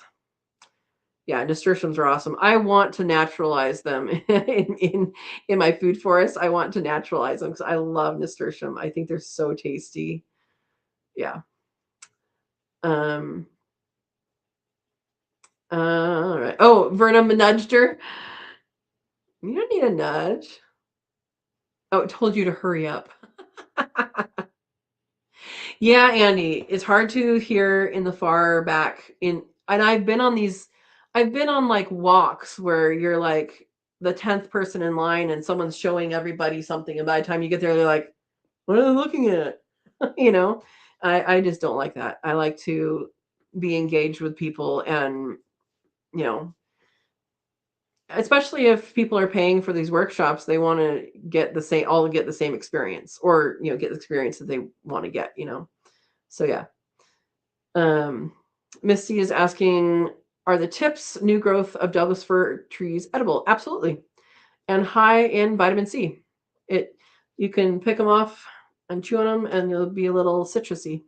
Yeah, nasturtiums are awesome. I want to naturalize them in my food forest. I want to naturalize them because I love nasturtium. I think they're so tasty. Yeah. Um. All right. Oh, Verna nudged her. You don't need a nudge. Oh, it told you to hurry up. Yeah, Andy, it's hard to hear in the far back and I've been on like walks where you're like the 10th person in line, and someone's showing everybody something, and by the time you get there, they're like, what are they looking at? you know? I just don't like that. I like to be engaged with people, and you know, especially if people are paying for these workshops, they want to get the same experience, or get the experience that they want to get. So yeah. Misty is asking, are the tips new growth of Douglas fir trees edible? Absolutely. And high in vitamin C. It You can pick them off and chew on them, and it'll be a little citrusy.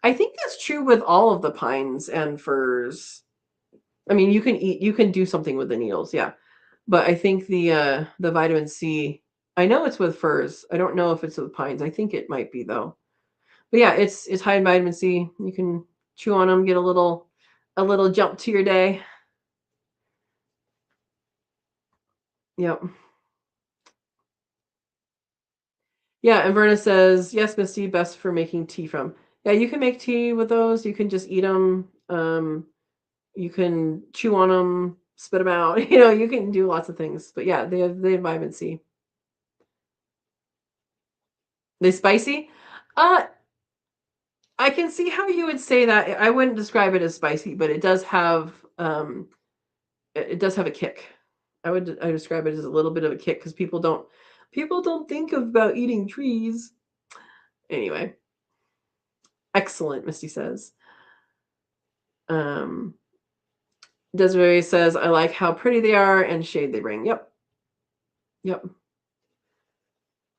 I think that's true with all of the pines and firs. I mean, you can do something with the needles, yeah. But I think the vitamin C, I know it's with firs. I don't know if it's with pines. I think it might be though. But yeah, it's high in vitamin C. You can chew on them, get a little jump to your day. Yep. Yeah, and Verna says, yes, Misty, best for making tea from. Yeah, you can make tea with those. You can just eat them. You can chew on them, spit them out. You can do lots of things. But yeah, they have vitamin C. They spicy? Uh, I can see how you would say that. I wouldn't describe it as spicy, but it does have a kick. I describe it as a little bit of a kick, because people don't think about eating trees. Anyway, excellent, Misty says. Um, Desiree says, I like how pretty they are and shade they bring. Yep. Yep.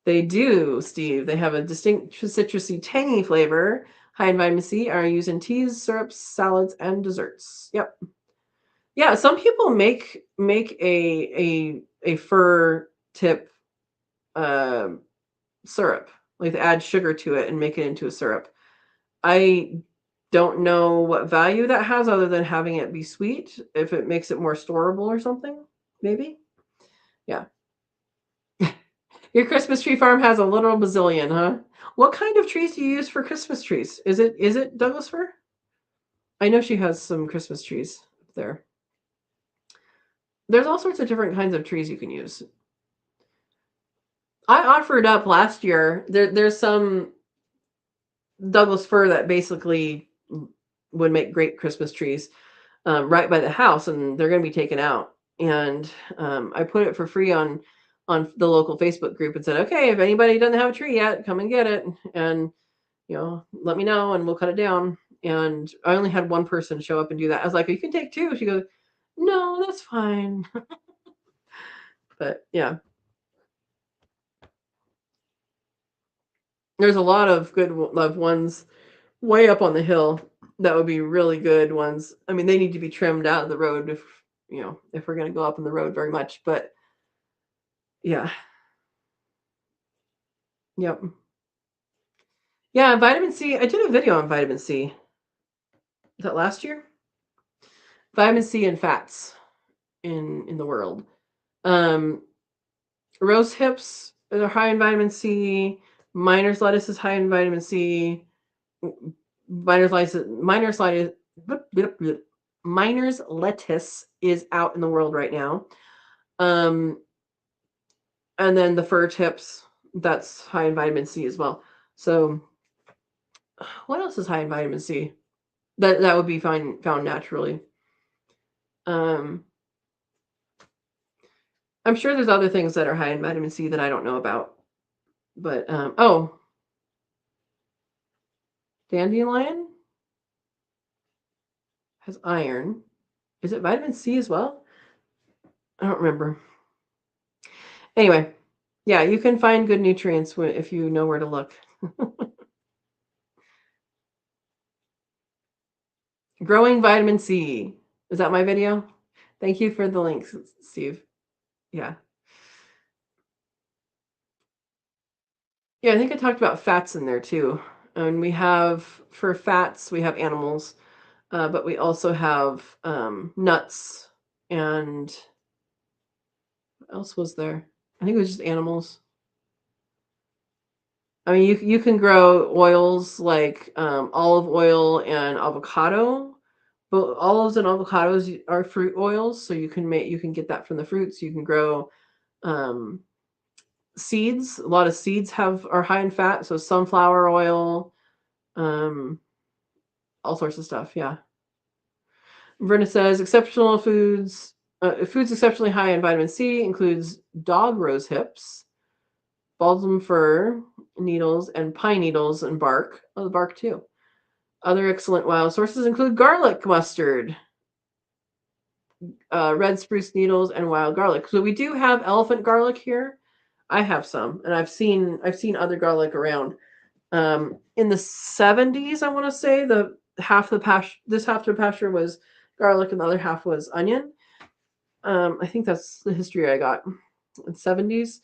They do, Steve. They have a distinct citrusy, tangy flavor. High in vitamin C, are used in teas, syrups, salads, and desserts. Yep. Yeah, some people make a fir tip uh, syrup. Like, they add sugar to it and make it into a syrup. I don't know what value that has, other than having it be sweet. If it makes it more storable or something, maybe. Yeah. Your Christmas tree farm has a literal bazillion, huh? What kind of trees do you use for Christmas trees? Is it Douglas fir? I know she has some Christmas trees up there. There's all sorts of different kinds of trees you can use. I offered up last year. There's some Douglas fir that basically would make great Christmas trees right by the house, and they're going to be taken out. And I put it for free on the local Facebook group and said, okay, if anybody doesn't have a tree yet, come and get it, and let me know, and we'll cut it down. And I only had one person show up and do that. I was like, you can take two. She goes, no, that's fine. But yeah, there's a lot of good loved ones way up on the hill that would be really good ones. I mean, they need to be trimmed out of the road if we're going to go up on the road very much. But yeah, yep, yeah. Vitamin C. I did a video on vitamin C. Was that last year? Vitamin C and fats in the world. Rose hips are high in vitamin C. Miner's lettuce is high in vitamin C. Miner's lettuce is out in the world right now. And then the fir tips, that's high in vitamin C as well. So what else is high in vitamin C? That would be found naturally. I'm sure there's other things that are high in vitamin C that I don't know about. But dandelion has iron. Is it vitamin C as well? I don't remember. Anyway, yeah, you can find good nutrients if you know where to look. Growing vitamin C. Is that my video? Thank you for the links, Steve. Yeah. Yeah, I think I talked about fats in there too. And we have, for fats, we have animals, but we also have nuts, and what else was there? I think it was just animals. I mean, you can grow oils like olive oil and avocado, but olives and avocados are fruit oils, so you can get that from the fruits. You can grow seeds. A lot of seeds are high in fat, so sunflower oil, all sorts of stuff. Yeah. Verna says exceptional foods. Foods exceptionally high in vitamin C includes dog rose hips, balsam fir needles, and pine needles and bark. Oh, the bark too. Other excellent wild sources include garlic mustard, red spruce needles, and wild garlic. So we do have elephant garlic here. I have some, and I've seen other garlic around. In the 70s, I want to say this half of the pasture was garlic, and the other half was onion. I think that's the history I got in the 70s.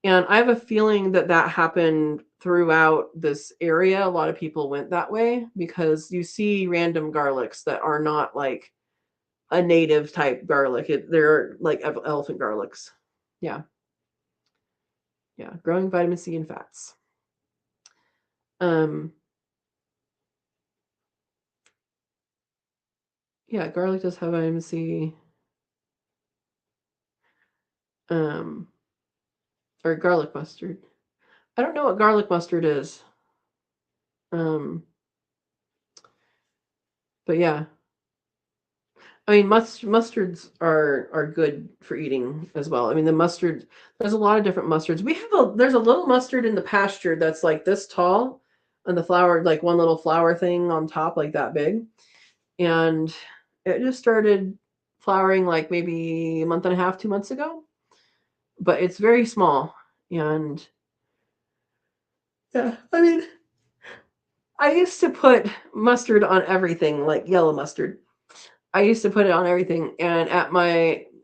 And I have a feeling that happened throughout this area. A lot of people went that way because you see random garlics that are not like a native type garlic. They're like elephant garlics. Yeah. Yeah. Growing vitamin C and fats. Yeah, garlic does have vitamin C. Or garlic mustard. I don't know what garlic mustard is. But yeah. I mean, mustards are good for eating as well. I mean, there's a lot of different mustards. There's a little mustard in the pasture that's like this tall, and the flower, like one little flower thing on top, like that big. And it just started flowering like maybe a month and a half, 2 months ago. But it's very small. And yeah, I mean, I used to put mustard on everything, like yellow mustard. I used to put it on everything. And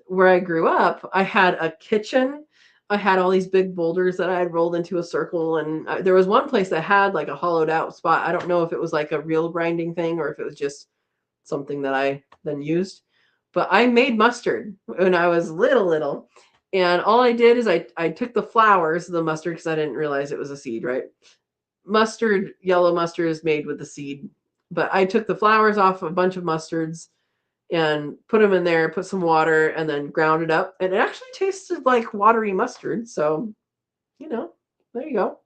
where I grew up, I had a kitchen. I had all these big boulders that I had rolled into a circle. And there was one place that had like a hollowed out spot. I don't know if it was like a real grinding thing or if it was just something that I then used. But I made mustard when I was little. And all I did is I took the flowers of the mustard because I didn't realize it was a seed, right? Yellow mustard is made with the seed. But I took the flowers off a bunch of mustards and put them in there, put some water, and then ground it up. And it actually tasted like watery mustard. So, there you go.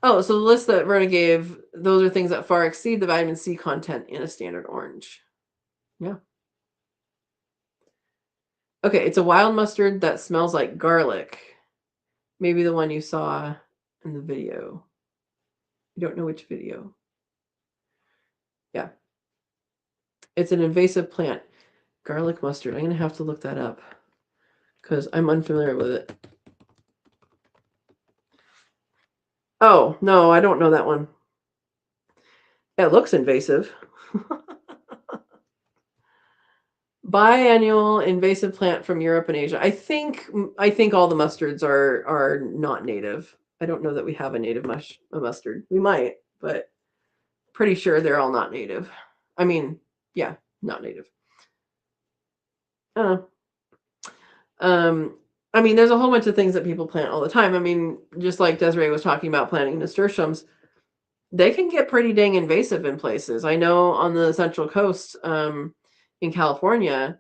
Oh, so the list that Verna gave, those are things that far exceed the vitamin C content in a standard orange. Yeah. Okay, it's a wild mustard that smells like garlic. Maybe the one you saw in the video. You don't know which video. Yeah. It's an invasive plant. Garlic mustard. I'm going to have to look that up because I'm unfamiliar with it. Oh, no, I don't know that one. It looks invasive. Biannual invasive plant from Europe and Asia. I think all the mustards are not native. I don't know that we have a native mustard. We might, but pretty sure they're all not native. I mean, yeah, not native. I mean, there's a whole bunch of things that people plant all the time. I mean, just like Desiree was talking about planting nasturtiums, they can get pretty dang invasive in places. I know on the Central Coast, in California,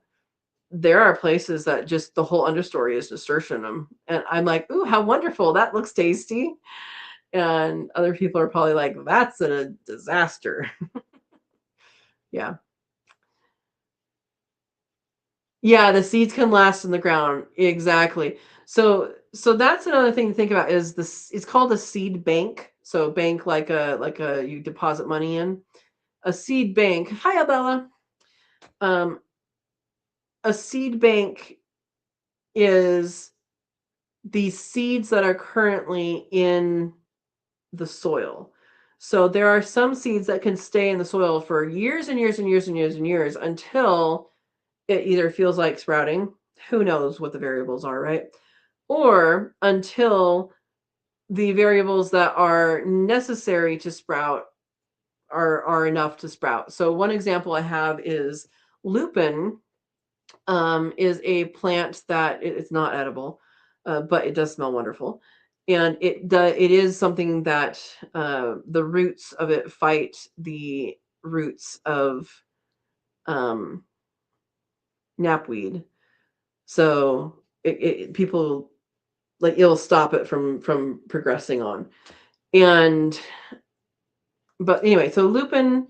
there are places that just the whole understory is nasturtium. And I'm like, ooh, how wonderful. That looks tasty. And other people are probably like, that's a disaster. Yeah. Yeah, the seeds can last in the ground. Exactly. So that's another thing to think about is this it's called a seed bank. So bank like a you deposit money in. A seed bank. Hi, Abella. Um, a seed bank is the seeds that are currently in the soil. So there are some seeds that can stay in the soil for years and years and years and years and years until it either feels like sprouting. Who knows what the variables are, right? Or until the variables that are necessary to sprout are enough to sprout. So one example I have is lupin. Is a plant that it's not edible, but it does smell wonderful, and it is something that the roots of it fight the roots of um, knapweed. So people like it'll stop it from progressing on. And but anyway, so lupin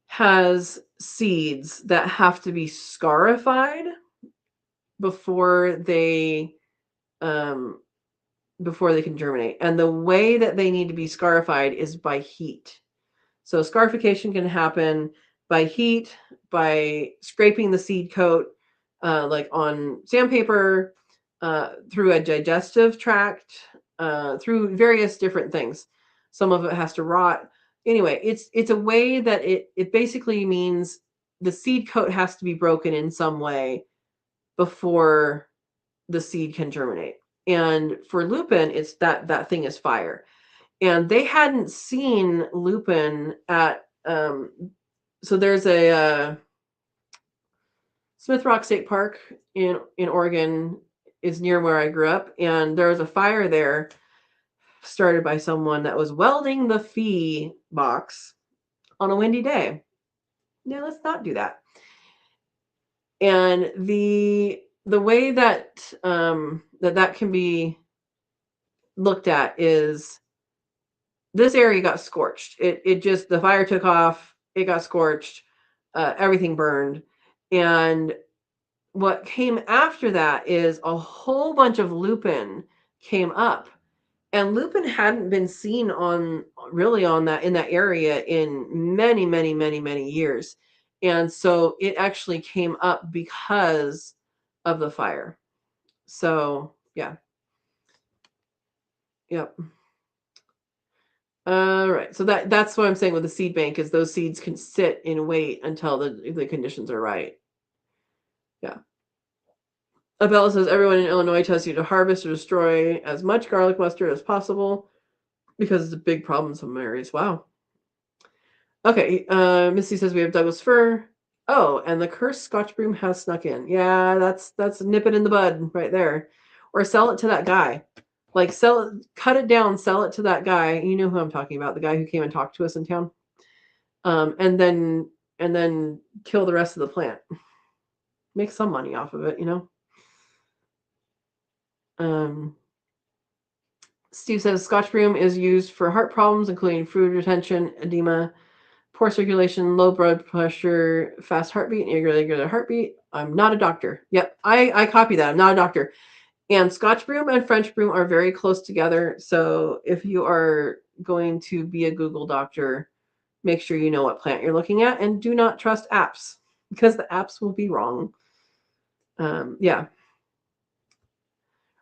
has seeds that have to be scarified before they um, before they can germinate. And the way that they need to be scarified is by heat. So scarification can happen by heat, by scraping the seed coat, like on sandpaper, through a digestive tract, through various different things. Some of it has to rot. Anyway, it's a way that it basically means the seed coat has to be broken in some way before the seed can germinate. And for lupin, it's that thing is fire. And they hadn't seen lupin at so there's a Smith Rock State Park in Oregon is near where I grew up, and there was a fire there started by someone that was welding the fee box on a windy day. Yeah, let's not do that. And the way that that can be looked at is this area got scorched. It just the fire took off. It got scorched. Everything burned. And what came after that is a whole bunch of lupin came up. And lupin hadn't been seen on really on that in that area in many, many, many, many years. And so it actually came up because of the fire. So yeah. Yep. All right. So that's what I'm saying with the seed bank is those seeds can sit and wait until the conditions are right. Yeah. Abella says everyone in Illinois tells you to harvest or destroy as much garlic mustard as possible because it's a big problem in some areas. Wow. Okay. Misty says we have Douglas fir. Oh, and the cursed Scotch broom has snuck in. Yeah, that's nip it in the bud right there. Or sell it to that guy. Like sell it, cut it down, sell it to that guy. You know who I'm talking about, the guy who came and talked to us in town. And then kill the rest of the plant. Make some money off of it, you know. Steve says Scotch broom is used for heart problems, including fluid retention, edema, poor circulation, low blood pressure, fast heartbeat, irregular heartbeat. I'm not a doctor. Yep, I copy that. I'm not a doctor. And Scotch broom and French broom are very close together. So if you are going to be a Google doctor, make sure you know what plant you're looking at, and do not trust apps because the apps will be wrong. Yeah.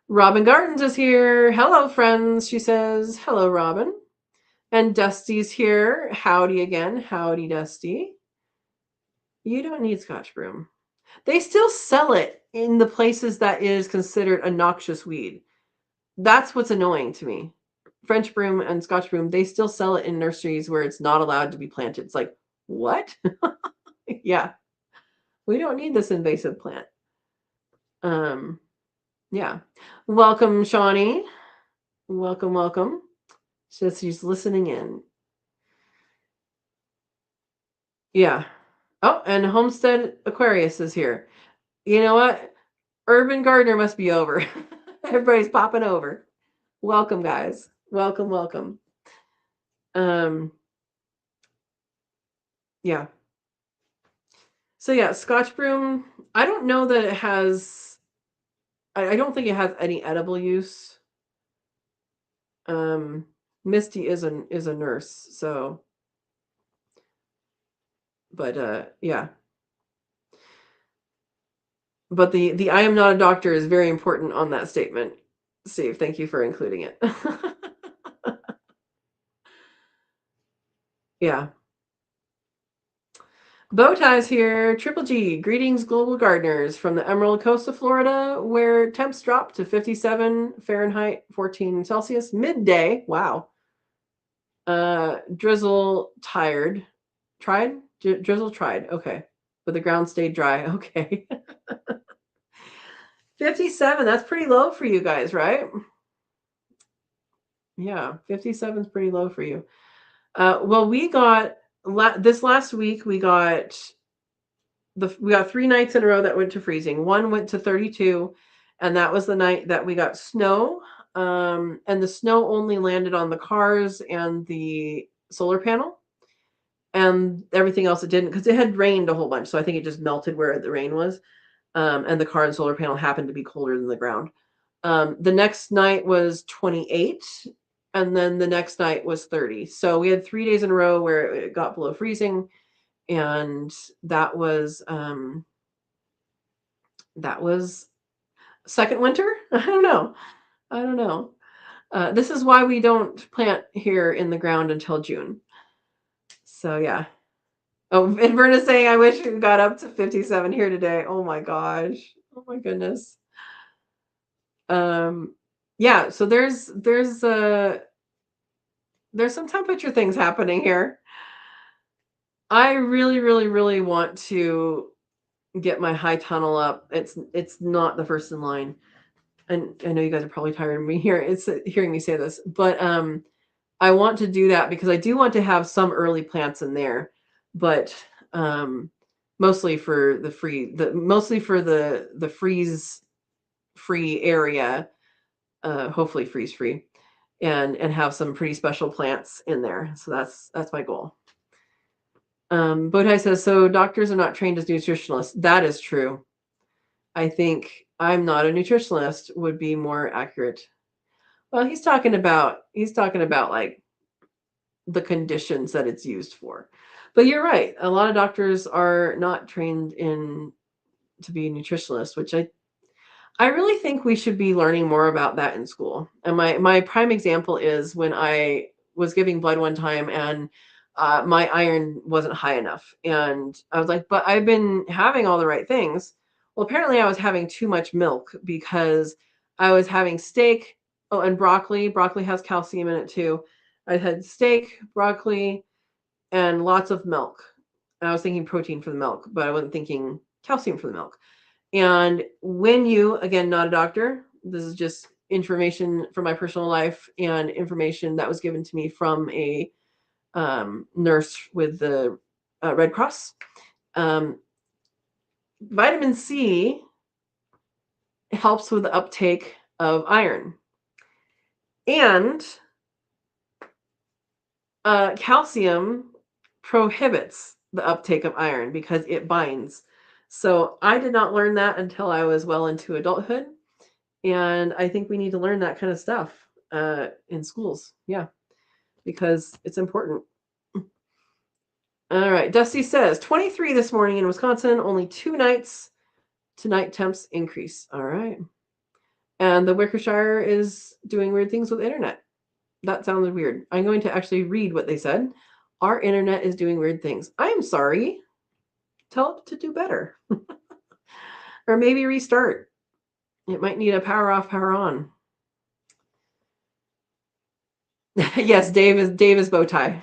Robin Gardens is here. Hello, friends. She says, hello, Robin. And Dusty's here. Howdy again. Howdy, Dusty. You don't need Scotch broom. They still sell it in the places that is considered a noxious weed. That's what's annoying to me. French broom and Scotch broom, they still sell it in nurseries where it's not allowed to be planted. It's like, what? Yeah. We don't need this invasive plant. Yeah. Welcome, Shawnee. Welcome, welcome. Says she's listening in. Yeah. Oh, and Homestead Aquarius is here. You know what? Urban Gardener must be over. Everybody's popping over. Welcome, guys. Welcome, welcome. Yeah. So yeah, Scotch broom. I don't know that it has. I don't think it has any edible use. Misty is a nurse, so. But yeah. But the I am not a doctor is very important on that statement. Steve, thank you for including it. Yeah. Bowtie's here. Triple G. Greetings, global gardeners from the Emerald Coast of Florida, where temps drop to 57 Fahrenheit, 14 Celsius midday. Wow. Drizzle tired. Tried? Drizzle tried. Okay. But the ground stayed dry. Okay. 57. That's pretty low for you guys, right? Yeah. 57 is pretty low for you. Well, we got this last week, we got 3 nights in a row that went to freezing. One went to 32, and that was the night that we got snow. And the snow only landed on the cars and the solar panel, and everything else it didn't, because it had rained a whole bunch. So I think it just melted where the rain was. And the car and solar panel happened to be colder than the ground. The next night was 28, and then the next night was 30. So we had 3 days in a row where it got below freezing, and that was second winter. I don't know. This is why we don't plant here in the ground until June. So yeah. Oh, and Verna's saying, I wish we got up to 57 here today. Oh my gosh. Oh my goodness. Yeah, so there's some temperature things happening here. I really, really, really want to get my high tunnel up. It's not the first in line. And I know you guys are probably tired of me hearing me say this, but I want to do that because I do want to have some early plants in there, but mostly for the freeze free area, hopefully freeze free, and have some pretty special plants in there. So that's my goal. Bowtie says, so doctors are not trained as nutritionalists. That is true. I think I'm not a nutritionalist would be more accurate. Well, he's talking about like the conditions that it's used for. But you're right. A lot of doctors are not trained to be nutritionalists, which I really think we should be learning more about that in school. And my prime example is when I was giving blood one time, and my iron wasn't high enough. And I was like, but I've been having all the right things. Well, apparently I was having too much milk because I was having steak. Oh, and broccoli. Broccoli has calcium in it too. I had steak, broccoli, and lots of milk. And I was thinking protein for the milk, but I wasn't thinking calcium for the milk. And when you, again, not a doctor, this is just information from my personal life and information that was given to me from a nurse with the Red Cross. Vitamin C helps with the uptake of iron. And calcium prohibits the uptake of iron because it binds. So I did not learn that until I was well into adulthood. And I think we need to learn that kind of stuff in schools. Yeah, because it's important. All right. Dusty says 23 this morning in Wisconsin, only 2 nights to night temps increase. All right. And the Wickershire is doing weird things with internet. That sounded weird. I'm going to actually read what they said. Our internet is doing weird things. I'm sorry. Tell it to do better. Or maybe restart. It might need a power off, power on. Yes, Dave is bow tie.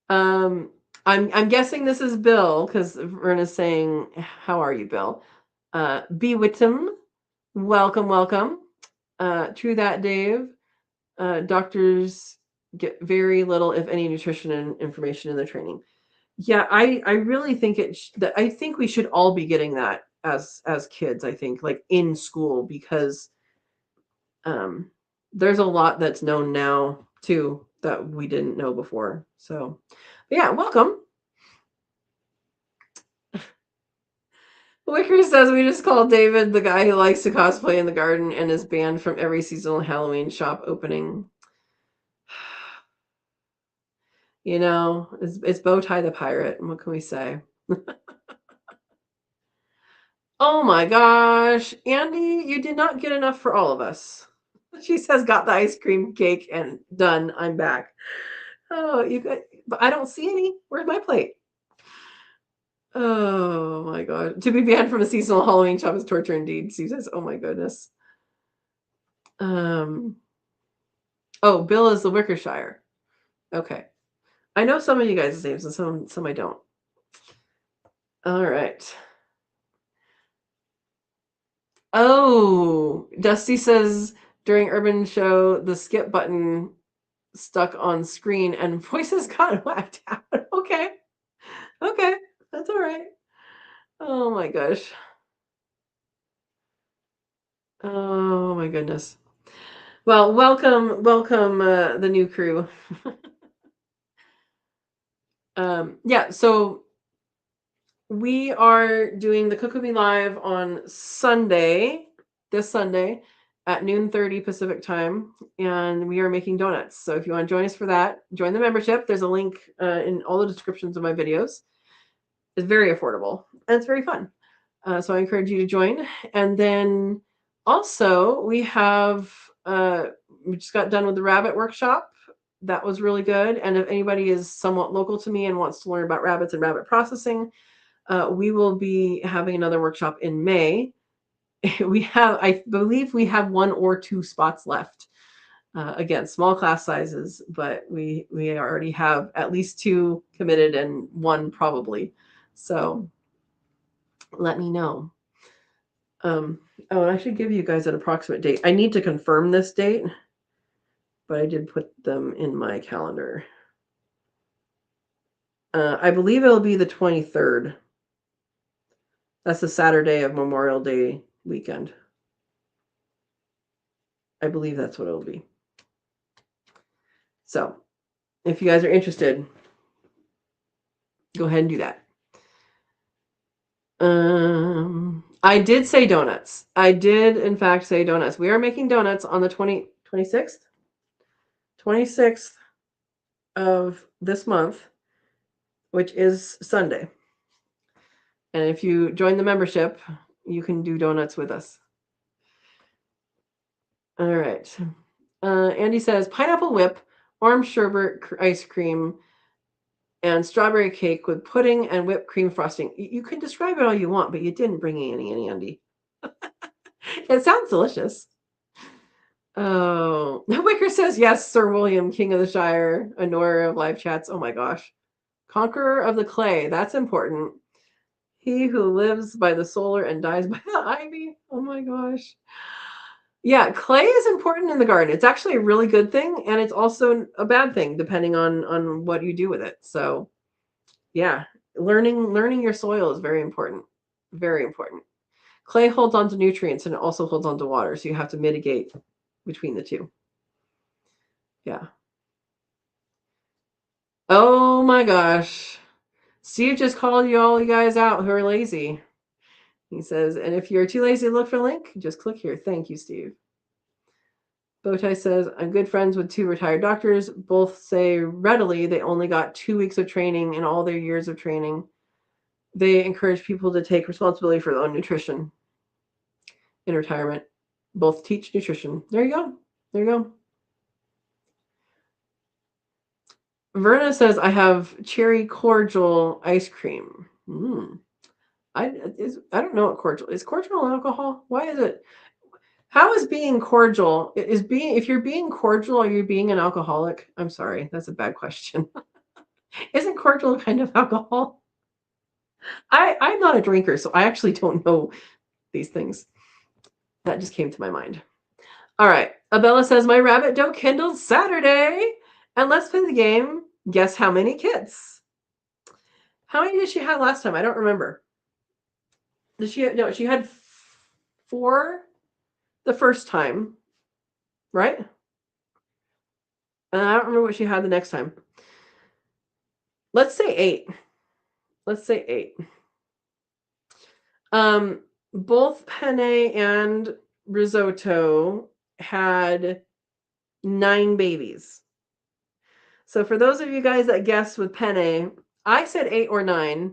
I'm guessing this is Bill because Verna's saying, "How are you, Bill?" Be with him. Welcome. True that, Dave. Doctors get very little, if any, nutrition and information in the training. Yeah, I really think I think we should all be getting that as kids. I think like in school because there's a lot that's known now too that we didn't know before. So, yeah, welcome. Wicker says we just called David the guy who likes to cosplay in the garden and is banned from every seasonal Halloween shop opening. You know, it's Bowtie the pirate. What can we say? Oh my gosh, Andy, you did not get enough for all of us. She says, got the ice cream cake and done. I'm back. Oh, you got, but I don't see any. Where's my plate? Oh my god. To be banned from a seasonal Halloween shop is torture indeed. She says, oh my goodness. Oh, Bill is the Wickershire. Okay. I know some of you guys' names and some I don't. All right. Oh, Dusty says during Urban Show, the skip button stuck on screen and voices got whacked out. Okay. That's all right. Oh my gosh. Oh my goodness. Well, welcome, the new crew. Yeah, so we are doing the Cook With Me Live on Sunday, this Sunday at 12:30 Pacific time, and we are making donuts. So if you want to join us for that, join the membership. There's a link in all the descriptions of my videos. It's very affordable and it's very fun. So I encourage you to join. And then also we have we just got done with the rabbit workshop. That was really good. And if anybody is somewhat local to me and wants to learn about rabbits and rabbit processing, we will be having another workshop in May. I believe we have 1 or 2 spots left. Again, small class sizes, but we already have at least 2 committed and 1 probably. So let me know. Oh, and I should give you guys an approximate date. I need to confirm this date, but I did put them in my calendar. I believe it'll be the 23rd. That's the Saturday of Memorial Day weekend. I believe that's what it'll be. So, if you guys are interested, go ahead and do that. I did say donuts. I did, in fact, say donuts. We are making donuts on the 26th? 26th of this month, which is Sunday. And if you join the membership, you can do donuts with us. All right. Andy says pineapple whip, orange sherbet ice cream, and strawberry cake with pudding and whipped cream frosting. You can describe it all you want, but you didn't bring any, Andy. It sounds delicious. Oh, Wicker says yes, Sir William, King of the Shire, Honora of live chats. Oh my gosh. Conqueror of the clay. That's important. He who lives by the solar and dies by the ivy. Oh my gosh. Yeah, clay is important in the garden. It's actually a really good thing, and it's also a bad thing depending on what you do with it. So, yeah, learning your soil is very important. Very important. Clay holds on to nutrients and it also holds on to water, so you have to mitigate between the two. Yeah. Oh my gosh. Steve just called all you guys out who are lazy. He says, and if you're too lazy to look for a link, just click here. Thank you, Steve. Bowtie says, I'm good friends with 2 retired doctors. Both say readily they only got 2 weeks of training in all their years of training. They encourage people to take responsibility for their own nutrition in retirement. Both teach nutrition. There you go. There you go. Verna says, I have cherry cordial ice cream. I don't know what cordial is. Cordial alcohol? Why is it? How is being cordial? If you're being cordial, are you being an alcoholic? I'm sorry, that's a bad question. Isn't cordial kind of alcohol? I'm not a drinker, so I actually don't know these things. That just came to my mind. All right. Abella says, my rabbit doe kindled Saturday. And let's play the game. Guess how many kits? How many did she have last time? I don't remember. Did she? No, she had 4 the first time, right? And I don't remember what she had the next time. Let's say 8. Let's say 8. Both penne and risotto had 9 babies. So for those of you guys that guessed with penne, I said 8 or 9,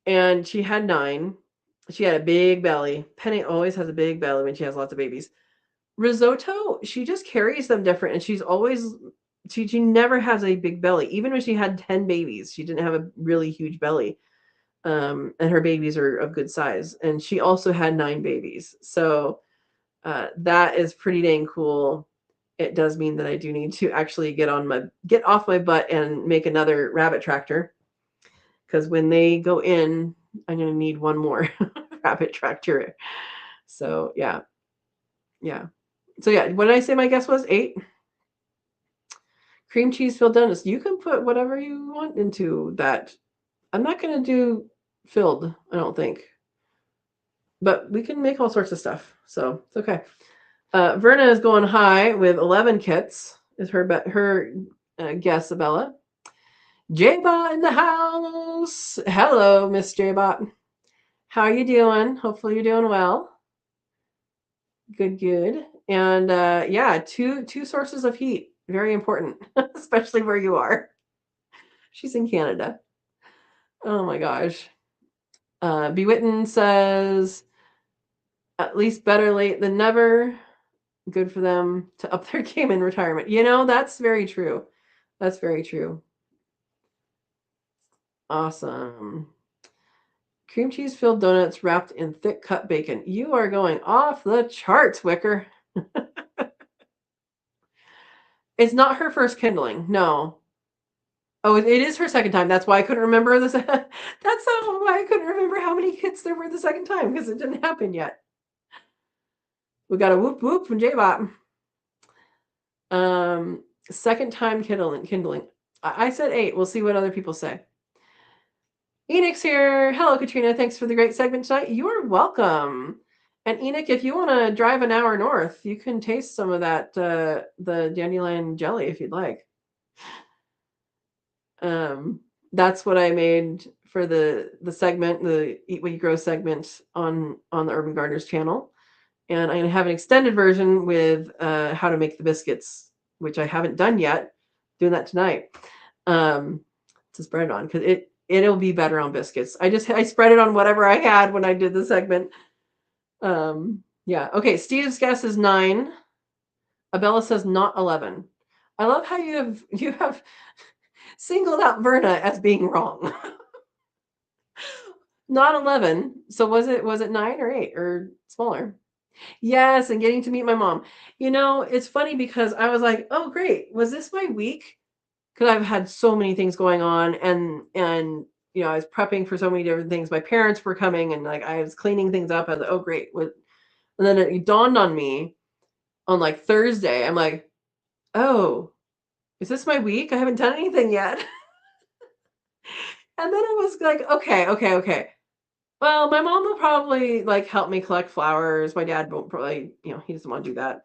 and she had 9. She had a big belly. Penne always has a big belly when she has lots of babies. Risotto, she just carries them different, and she's always she never has a big belly. Even when she had 10 babies, she didn't have a really huge belly. And her babies are of good size. And she also had 9 babies. So that is pretty dang cool. It does mean that I do need to actually get off my butt and make another rabbit tractor. Because when they go in, I'm going to need one more rabbit tractor. So yeah. So yeah, what did I say my guess was? 8. Cream cheese filled donuts. You can put whatever you want into that. I'm not going to do filled, I don't think. But we can make all sorts of stuff. So it's okay. Verna is going high with 11 kits, is her guess, Abella. J-Bot in the house. Hello, Miss J-Bot. How are you doing? Hopefully you're doing well. Good. And yeah, two sources of heat. Very important, especially where you are. She's in Canada. Oh my gosh. B. Witten says, at least better late than never. Good for them to up their game in retirement. That's very true. That's very true. Awesome. Cream cheese filled donuts wrapped in thick cut bacon. You are going off the charts, Wicker. It's not her first kindling. No. Oh, it is her second time. That's why I couldn't remember this. That's why I couldn't remember how many hits there were the second time, because it didn't happen yet. We got a whoop whoop from J-Bot. Second time kindling. I said 8. We'll see what other people say. Enoch's here. Hello, Katrina. Thanks for the great segment tonight. You're welcome. And Enoch, if you want to drive an hour north, you can taste some of that the dandelion jelly if you'd like. That's what I made for the segment, the Eat What You Grow segment on the Urban Gardeners channel. And I'm going to have an extended version with how to make the biscuits, which I haven't done yet. Doing that tonight to spread it on, because it'll be better on biscuits. I spread it on whatever I had when I did the segment. Yeah. Okay. Steve's guess is 9. Abella says not 11. I love how you have singled out Verna as being wrong. Not 11. So was it 9 or 8 or smaller? Yes, and getting to meet my mom. It's funny because I was like, oh great, was this my week? Because I've had so many things going on, and I was prepping for so many different things. My parents were coming, and like I was cleaning things up. I was like, oh great. And then it dawned on me on like Thursday. I'm like, oh, is this my week? I haven't done anything yet. And then I was like, okay. Well, my mom will probably like help me collect flowers. My dad won't probably, he doesn't want to do that.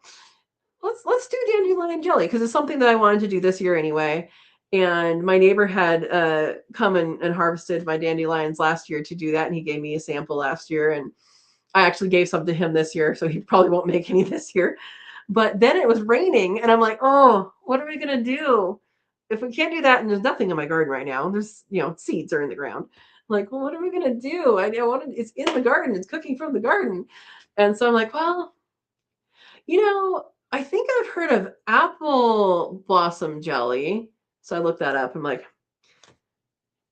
Let's do dandelion jelly because it's something that I wanted to do this year anyway. And my neighbor had come and harvested my dandelions last year to do that, and he gave me a sample last year, and I actually gave some to him this year, so he probably won't make any this year. But then it was raining, and I'm like, oh, what are we gonna do? If we can't do that, and there's nothing in my garden right now, there's seeds are in the ground. I'm like, well, what are we gonna do? I wanted it's in the garden, it's cooking from the garden. And so I'm like, well, I think I've heard of apple blossom jelly. So I looked that up. I'm like,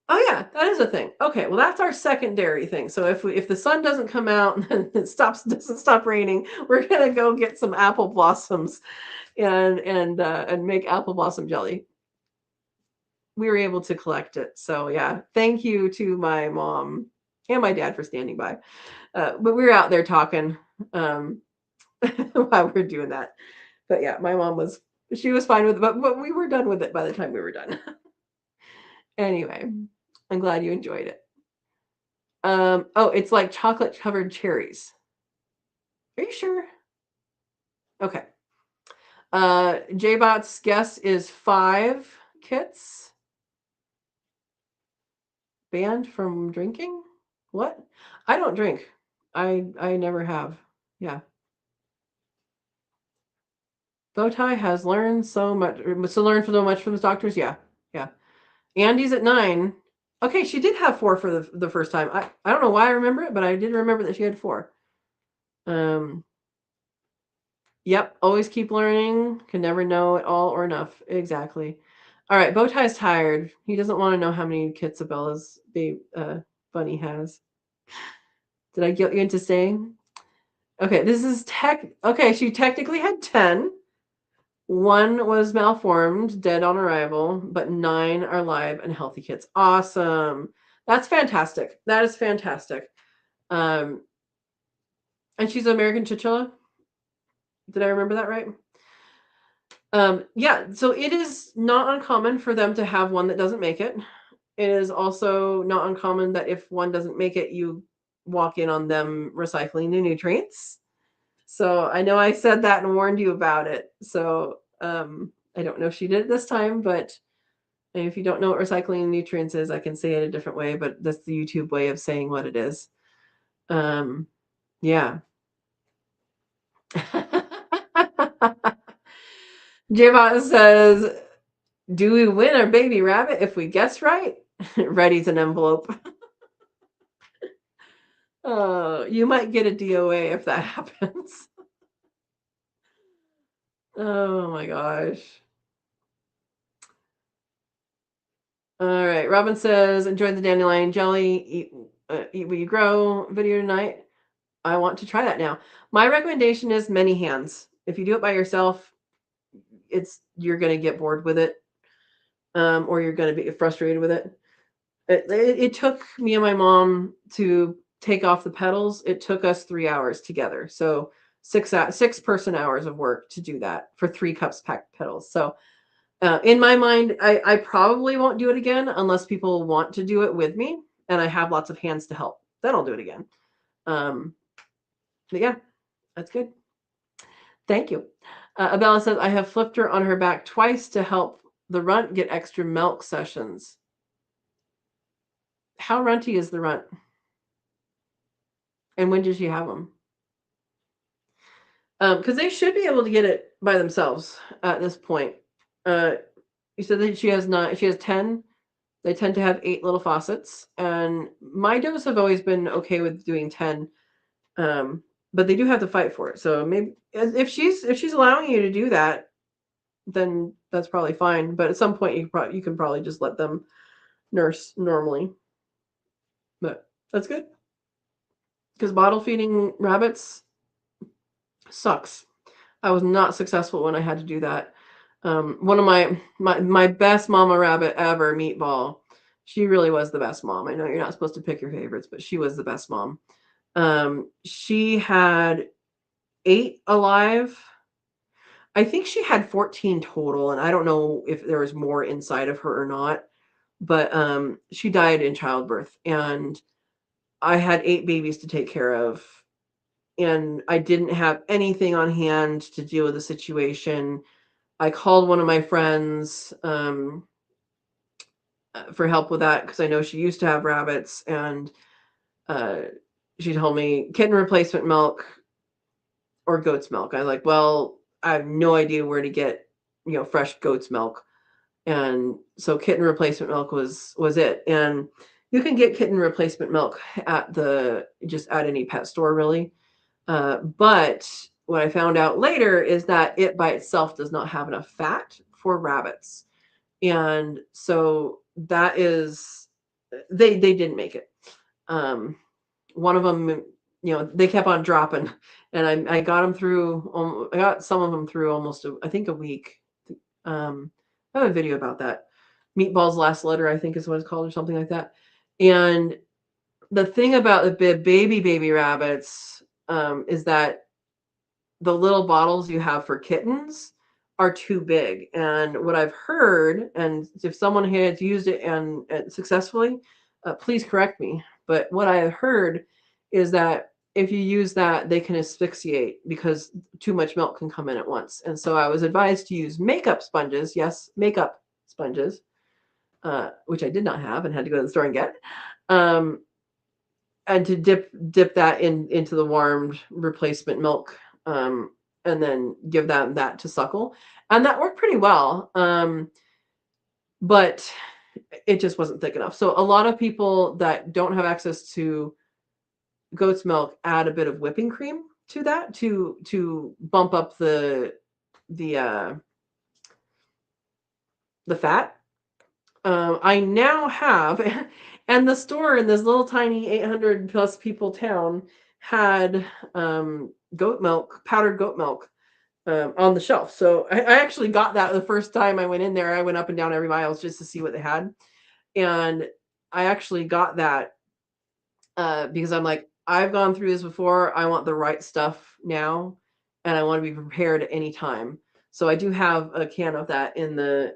oh yeah, that is a thing. Okay, well that's our secondary thing. So if the sun doesn't come out and it doesn't stop raining, we're gonna go get some apple blossoms and make apple blossom jelly. We were able to collect it. So yeah, thank you to my mom and my dad for standing by. But we were out there talking while we are doing that. But yeah, my mom she was fine with it, but we were done with it by the time we were done. Anyway, I'm glad you enjoyed it. Oh, it's like chocolate covered cherries. Are you sure? Okay. JBot's guess is 5 kits banned from drinking. What? I don't drink. I never have. Yeah. Bowtie has learned so much. So learned so much from his doctors. Yeah. Yeah. Andy's at 9. Okay, she did have 4 for the first time. I don't know why I remember it, but I did remember that she had 4. Yep, always keep learning. Can never know it all or enough. Exactly. All right, Bowtie's tired. He doesn't want to know how many kits of Bella's bunny has. Did I guilt you into staying? Okay, this is okay, she technically had 10. 1 was malformed, dead on arrival, but 9 are live and healthy kits. Awesome. That's fantastic. That is fantastic. And she's an American chinchilla. Did I remember that right? Yeah, so it is not uncommon for them to have one that doesn't make it. It is also not uncommon that if one doesn't make it, you walk in on them recycling the nutrients. So I know I said that and warned you about it. So I don't know if she did it this time, but if you don't know what recycling nutrients is, I can say it a different way, but that's the YouTube way of saying what it is. Yeah. Jibot says, do we win a baby rabbit if we guess right? Ready's an envelope. You might get a DOA if that happens. Oh my gosh. All right. Robin says, enjoy the dandelion jelly. Eat what you grow video tonight. I want to try that now. My recommendation is many hands. If you do it by yourself, you're going to get bored with it, or you're going to be frustrated with it. It took me and my mom to take off the petals. It took us 3 hours together. So 6 person hours of work to do that for 3 cups packed petals. So in my mind, I probably won't do it again unless people want to do it with me and I have lots of hands to help. Then I'll do it again. But yeah, that's good. Thank you. Abella says, I have flipped her on her back twice to help the runt get extra milk sessions. How runty is the runt? And when did she have them? Because they should be able to get it by themselves at this point. You said that she has 9. She has 10. They tend to have 8 little faucets, and my does have always been okay with doing 10. But they do have to fight for it. So maybe if she's allowing you to do that, then that's probably fine. But at some point, you can probably just let them nurse normally. But that's good because bottle feeding rabbits sucks. I was not successful when I had to do that. One of my best mama rabbit ever, Meatball. She really was the best mom. I know you're not supposed to pick your favorites, but she was the best mom. She had 8 alive. I think she had 14 total, and I don't know if there was more inside of her or not. But she died in childbirth, and I had 8 babies to take care of, and I didn't have anything on hand to deal with the situation. I called one of my friends for help with that because I know she used to have rabbits, and uh, she told me kitten replacement milk or goat's milk. I was like, well, I have no idea where to get, fresh goat's milk. And so kitten replacement milk was it. And you can get kitten replacement milk at just at any pet store, really. But what I found out later is that it by itself does not have enough fat for rabbits. And so that is, they didn't make it. One of them, they kept on dropping, and I got them through. I got some of them through almost, I think, a week. I have a video about that. Meatball's last letter, I think, is what it's called, or something like that. And the thing about the baby rabbits is that the little bottles you have for kittens are too big. And what I've heard, and if someone has used it and successfully, please correct me. But what I have heard is that if you use that, they can asphyxiate because too much milk can come in at once. And so I was advised to use makeup sponges. Yes, makeup sponges, which I did not have and had to go to the store and get. And to dip that into the warmed replacement milk, and then give them that to suckle, and that worked pretty well. But it just wasn't thick enough. So a lot of people that don't have access to goat's milk add a bit of whipping cream to that to bump up the fat. I now have, and the store in this little tiny 800 plus people town had goat milk, powdered goat milk, on the shelf. So I actually got that the first time I went in there. I went up and down every aisle just to see what they had. And I actually got that because I'm like, I've gone through this before. I want the right stuff now, and I want to be prepared at any time. So I do have a can of that in the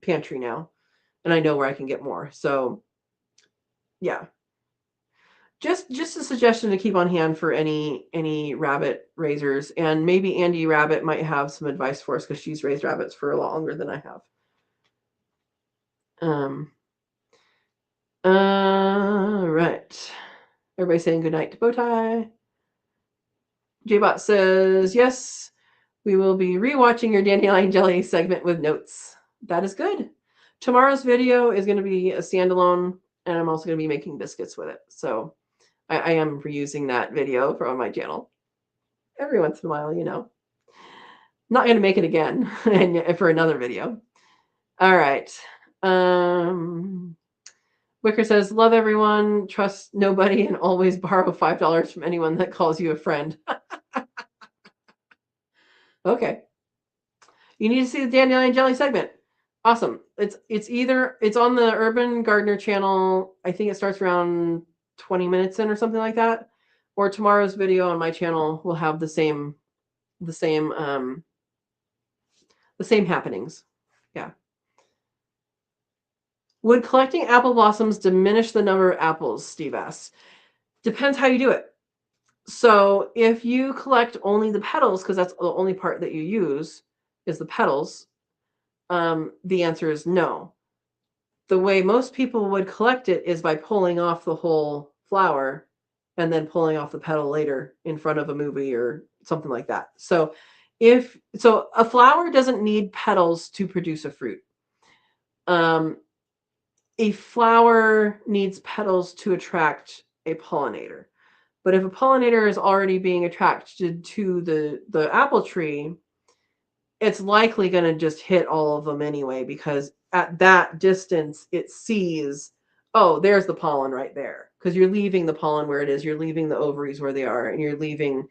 pantry now, and I know where I can get more. So yeah, just a suggestion to keep on hand for any rabbit raisers, and maybe Andy Rabbit might have some advice for us because she's raised rabbits for a lot longer than I have. Right. Everybody saying goodnight to Bowtie. Jbot says, yes, we will be rewatching your dandelion jelly segment with notes. That is good. Tomorrow's video is going to be a standalone, and I'm also going to be making biscuits with it. So I am reusing that video from my channel every once in a while, Not going to make it again and for another video. All right. Wicker says, love everyone, trust nobody, and always borrow $5 from anyone that calls you a friend. Okay. You need to see the dandelion jelly segment. Awesome. It's on the Urban Gardener channel. I think it starts around 20 minutes in or something like that. Or tomorrow's video on my channel will have the same happenings. Yeah. Would collecting apple blossoms diminish the number of apples? Steve asks. Depends how you do it. So if you collect only the petals, because that's the only part that you use is the petals, the answer is no. The way most people would collect it is by pulling off the whole flower and then pulling off the petal later in front of a movie or something like that. So a flower doesn't need petals to produce a fruit. A flower needs petals to attract a pollinator. But if a pollinator is already being attracted to the apple tree, it's likely going to just hit all of them anyway, because at that distance, it sees, oh, there's the pollen right there. Because you're leaving the pollen where it is. You're leaving the ovaries where they are, and you're leaving,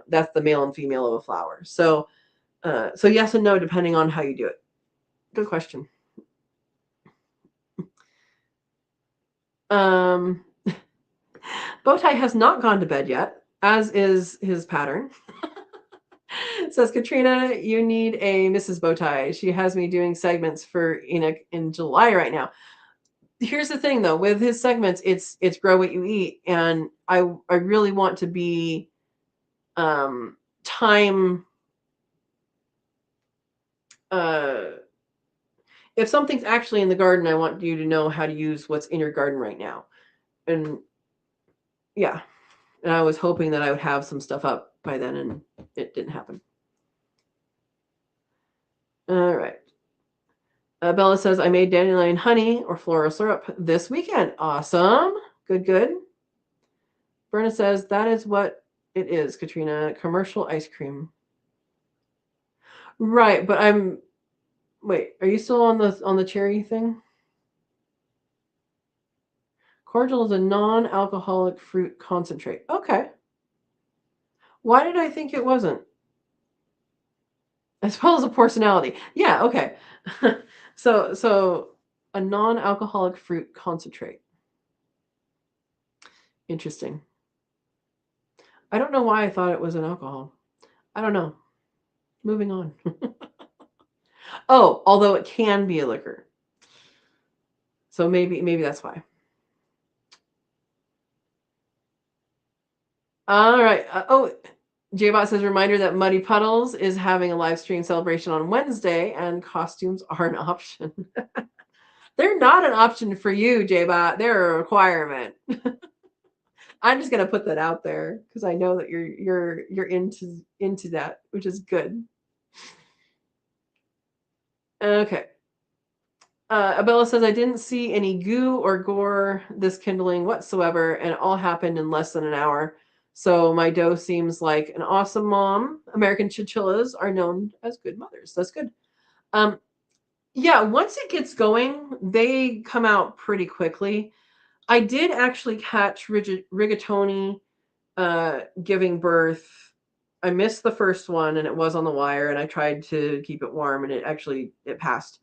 that's the male and female of a flower. So yes and no, depending on how you do it. Good question. Bowtie has not gone to bed yet, as is his pattern. Says, Katrina, you need a Mrs. Bowtie. She has me doing segments for Enoch in July right now. here's the thing though, with his segments, it's grow what you eat, and I really want to be time if something's actually in the garden, I want you to know how to use what's in your garden right now. And yeah, and I was hoping that I would have some stuff up by then, and it didn't happen. All right. Bella says, I made dandelion honey or floral syrup this weekend. Awesome. Good, good. Berna says, that is what it is, Katrina. Commercial ice cream. Right, but wait, are you still on the cherry thing? Cordial is a non-alcoholic fruit concentrate. Okay. Why did I think it wasn't? As well as a personality. Yeah, okay. So a non-alcoholic fruit concentrate. Interesting. I don't know why I thought it was an alcohol. I don't know. Moving on. Oh, although it can be a liquor. So maybe that's why. All right. J-Bot says reminder that Muddy Puddles is having a live stream celebration on Wednesday, and costumes are an option. They're not an option for you, J-Bot. They're a requirement. I'm just gonna put that out there because I know that you're into that, which is good. Okay. Abella says I didn't see any goo or gore this kindling whatsoever, and it all happened in less than an hour. So my doe seems like an awesome mom. American chinchillas are known as good mothers. That's good. Um, yeah, once it gets going, they come out pretty quickly. I did actually catch rigatoni giving birth. I missed the first one, and it was on the wire, and I tried to keep it warm, and it passed.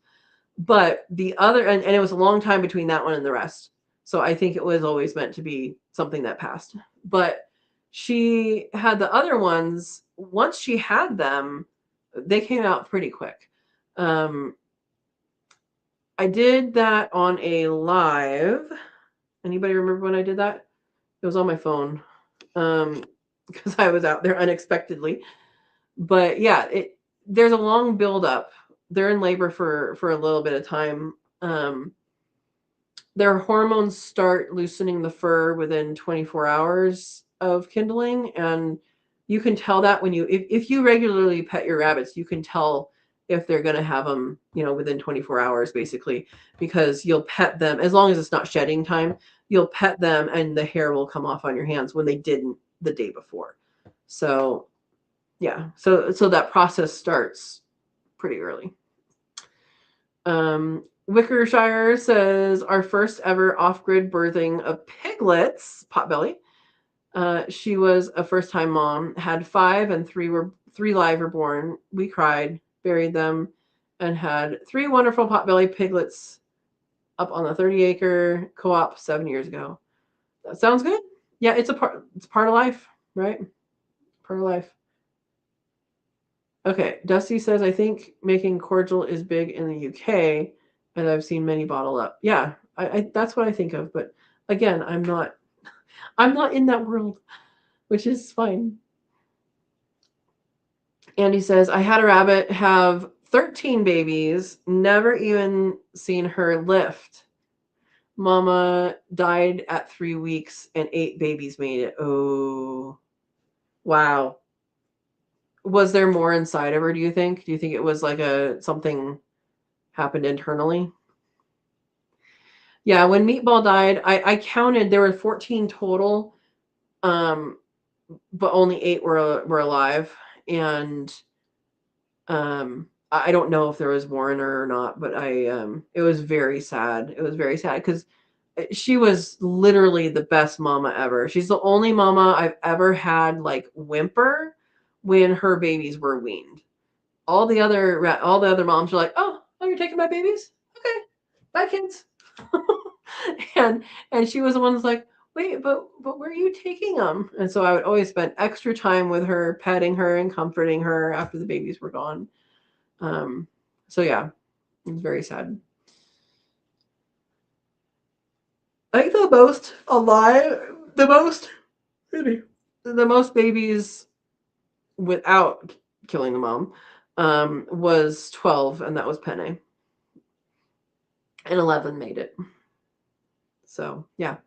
But the other, and it was a long time between that one and the rest. So I think it was always meant to be something that passed. But she had the other ones, once she had them, they came out pretty quick. I did that on a live. Anybody remember when I did that? It was on my phone because I was out there unexpectedly. But yeah, there's a long build up. They're in labor for a little bit of time. Their hormones start loosening the fur within 24 hours of kindling, and you can tell that when if you regularly pet your rabbits, you can tell if they're going to have them, within 24 hours basically, because you'll pet them as long as it's not shedding time. You'll pet them and the hair will come off on your hands when they didn't the day before. So yeah, so that process starts pretty early. Wickershire says our first ever off-grid birthing of piglets, potbelly. She was a first-time mom, had 5 and 3 live were born. We cried, buried them, and had 3 wonderful potbelly piglets up on the 30-acre co-op 7 years ago. That sounds good. Yeah, it's part of life, right? Part of life. Okay, Dusty says I think making cordial is big in the UK, and I've seen many bottle up. Yeah, I that's what I think of. But again, I'm not in that world, which is fine. Andy says I had a rabbit have 13 babies, never even seen her lift. Mama died at 3 weeks, and 8 babies made it. Oh, wow. Was there more inside of her? Do you think? Do you think it was like something happened internally? Yeah, when Meatball died, I counted there were 14 total, but only 8 were alive, and I don't know if there was more in her or not, but it was very sad. It was very sad because she was literally the best mama ever. She's the only mama I've ever had like whimper when her babies were weaned. All the other moms are like, oh, you're taking my babies? Okay, bye kids. and she was the one that's like, wait, but where are you taking them? And so I would always spend extra time with her, petting her and comforting her after the babies were gone. So yeah, it was very sad. I think the most alive, the most babies without killing the mom was 12, and that was Penne. And 11 made it. So, yeah.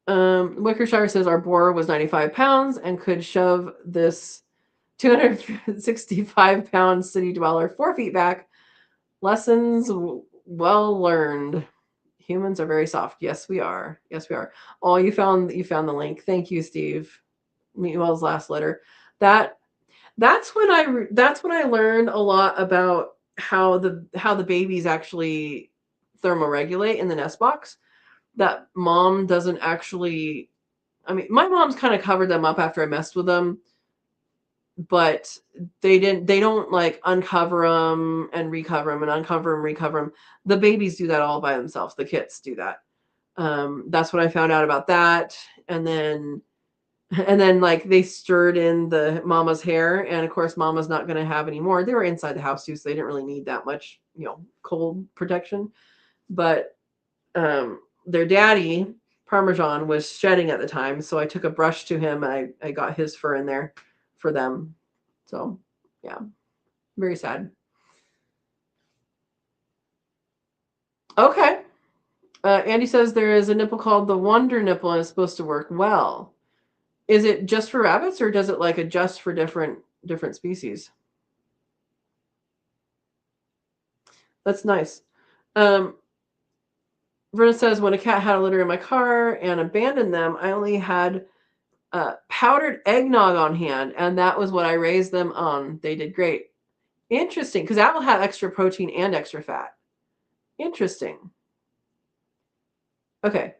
Wickershire says our boar was 95 pounds and could shove this 265-pound city dweller 4 feet back. Lessons well learned. Humans are very soft. Yes, we are. Yes, we are. Oh, you found the link. Thank you, Steve. Meatwell's last letter. That's when I learned a lot about how the babies actually thermoregulate in the nest box. That mom doesn't actually. I mean, my mom's kind of covered them up after I messed with them, but they don't like uncover them and recover them and uncover them, recover them. The babies do that all by themselves. The kits do that. That's what I found out about that. And then like they stirred in the mama's hair, and of course mama's not going to have any more. They were inside the house too, so they didn't really need that much, cold protection. But their daddy Parmesan was shedding at the time, so I took a brush to him and I got his fur in there for them. So yeah, very sad. Okay. Andy says there is a nipple called the Wonder Nipple and it's supposed to work well. Is it just for rabbits, or does it like adjust for different species? That's nice. Verna says, when a cat had a litter in my car and abandoned them, I only had powdered eggnog on hand, and that was what I raised them on. They did great. Interesting, because that will have extra protein and extra fat. Interesting. Okay.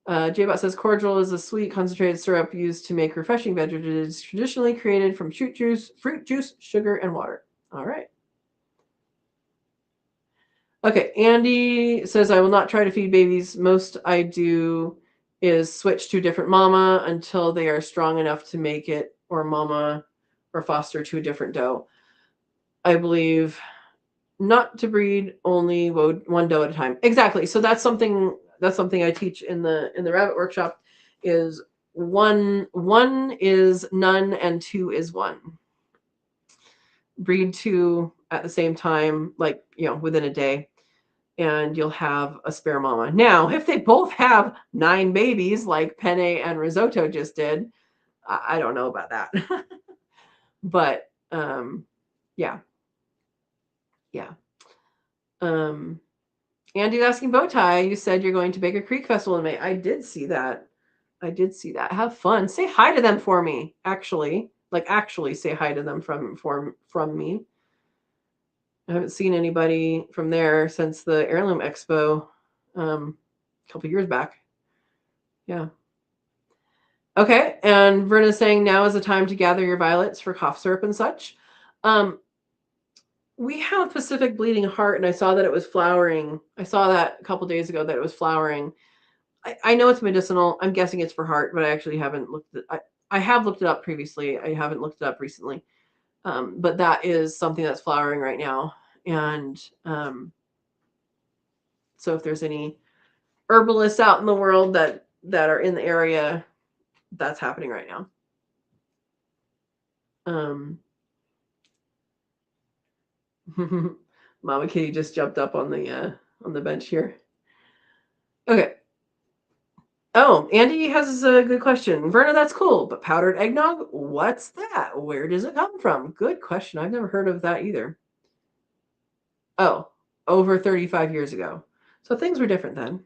J-Bot says cordial is a sweet concentrated syrup used to make refreshing beverages, traditionally created from fruit juice, sugar, and water. All right. Okay, Andy says, I will not try to feed babies. Most I do is switch to a different mama until they are strong enough to make it, or mama or foster to a different doe. I believe not to breed, only one doe at a time. Exactly. So that's something I teach in the rabbit workshop is one is none and two is one. Breed two at the same time, like, within a day, and you'll have a spare mama. Now, if they both have 9 babies like Penne and Risotto just did, I don't know about that. But yeah. Andy's asking Bowtie, you said you're going to Baker Creek Festival in May. I did see that. Have fun. Say hi to them for me. Actually say hi to them from me. I haven't seen anybody from there since the Heirloom Expo a couple years back. Yeah. Okay. And Verna's saying now is the time to gather your violets for cough syrup and such. We have Pacific Bleeding Heart, and I saw that it was flowering. I saw that a couple days ago that it was flowering. I know it's medicinal. I'm guessing it's for heart, but I actually haven't looked at. I have looked it up previously. I haven't looked it up recently. But that is something that's flowering right now, and so if there's any herbalists out in the world that are in the area, that's happening right now. Mama Kitty just jumped up on the bench here. Okay. Oh, Andy has a good question. Verna, that's cool, but powdered eggnog? What's that? Where does it come from? Good question. I've never heard of that either. Oh, over 35 years ago. So things were different then.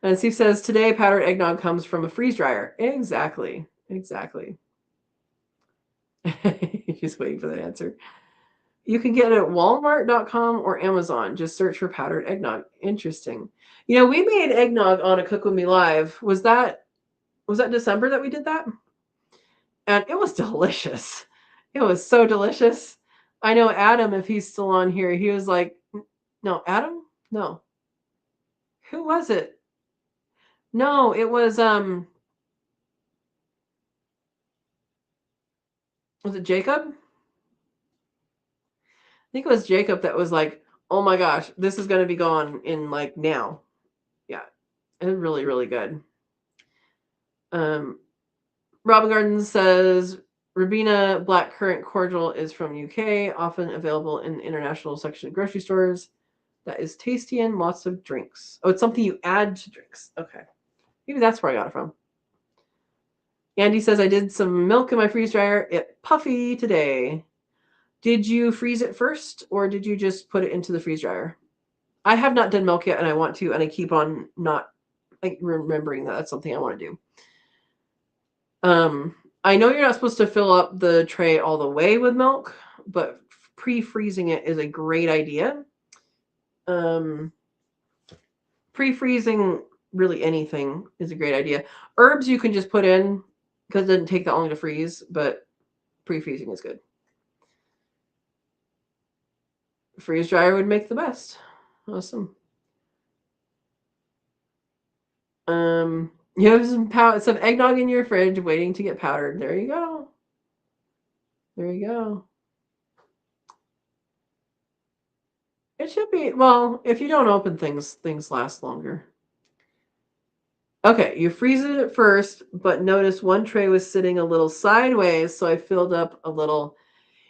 And Steve says, today powdered eggnog comes from a freeze dryer. Exactly. Just waiting for that answer. You can get it at walmart.com or Amazon. Just search for powdered eggnog. Interesting. We made eggnog on a Cook With Me Live. Was that December that we did that? And it was delicious. It was so delicious. I know Adam, if he's still on here, he was like, no, Adam? No. Who was it? No, it was it Jacob? think it was Jacob that was like, oh my gosh, this is going to be gone in like now. Yeah, it's really, really good. Robin Gardens says Ribena blackcurrant cordial is from UK, often available in the international section of grocery stores. That is tasty and lots of drinks. Oh, it's something you add to drinks. Okay. Maybe that's where I got it from. Andy says I did some milk in my freeze dryer. It puffy today. Did you freeze it first or did you just put it into the freeze dryer? I have not done milk yet and I want to, and I keep on not remembering that that's something I want to do. I know you're not supposed to fill up the tray all the way with milk, but pre-freezing it is a great idea. Pre-freezing really anything is a great idea. Herbs you can just put in because it doesn't take that long to freeze, but pre-freezing is good. Freeze dryer would make the best. Awesome. You have some eggnog in your fridge waiting to get powdered. There you go. There you go. It should be, well, if you don't open things last longer. Okay, you freeze it at first, but notice one tray was sitting a little sideways, so I filled up a little.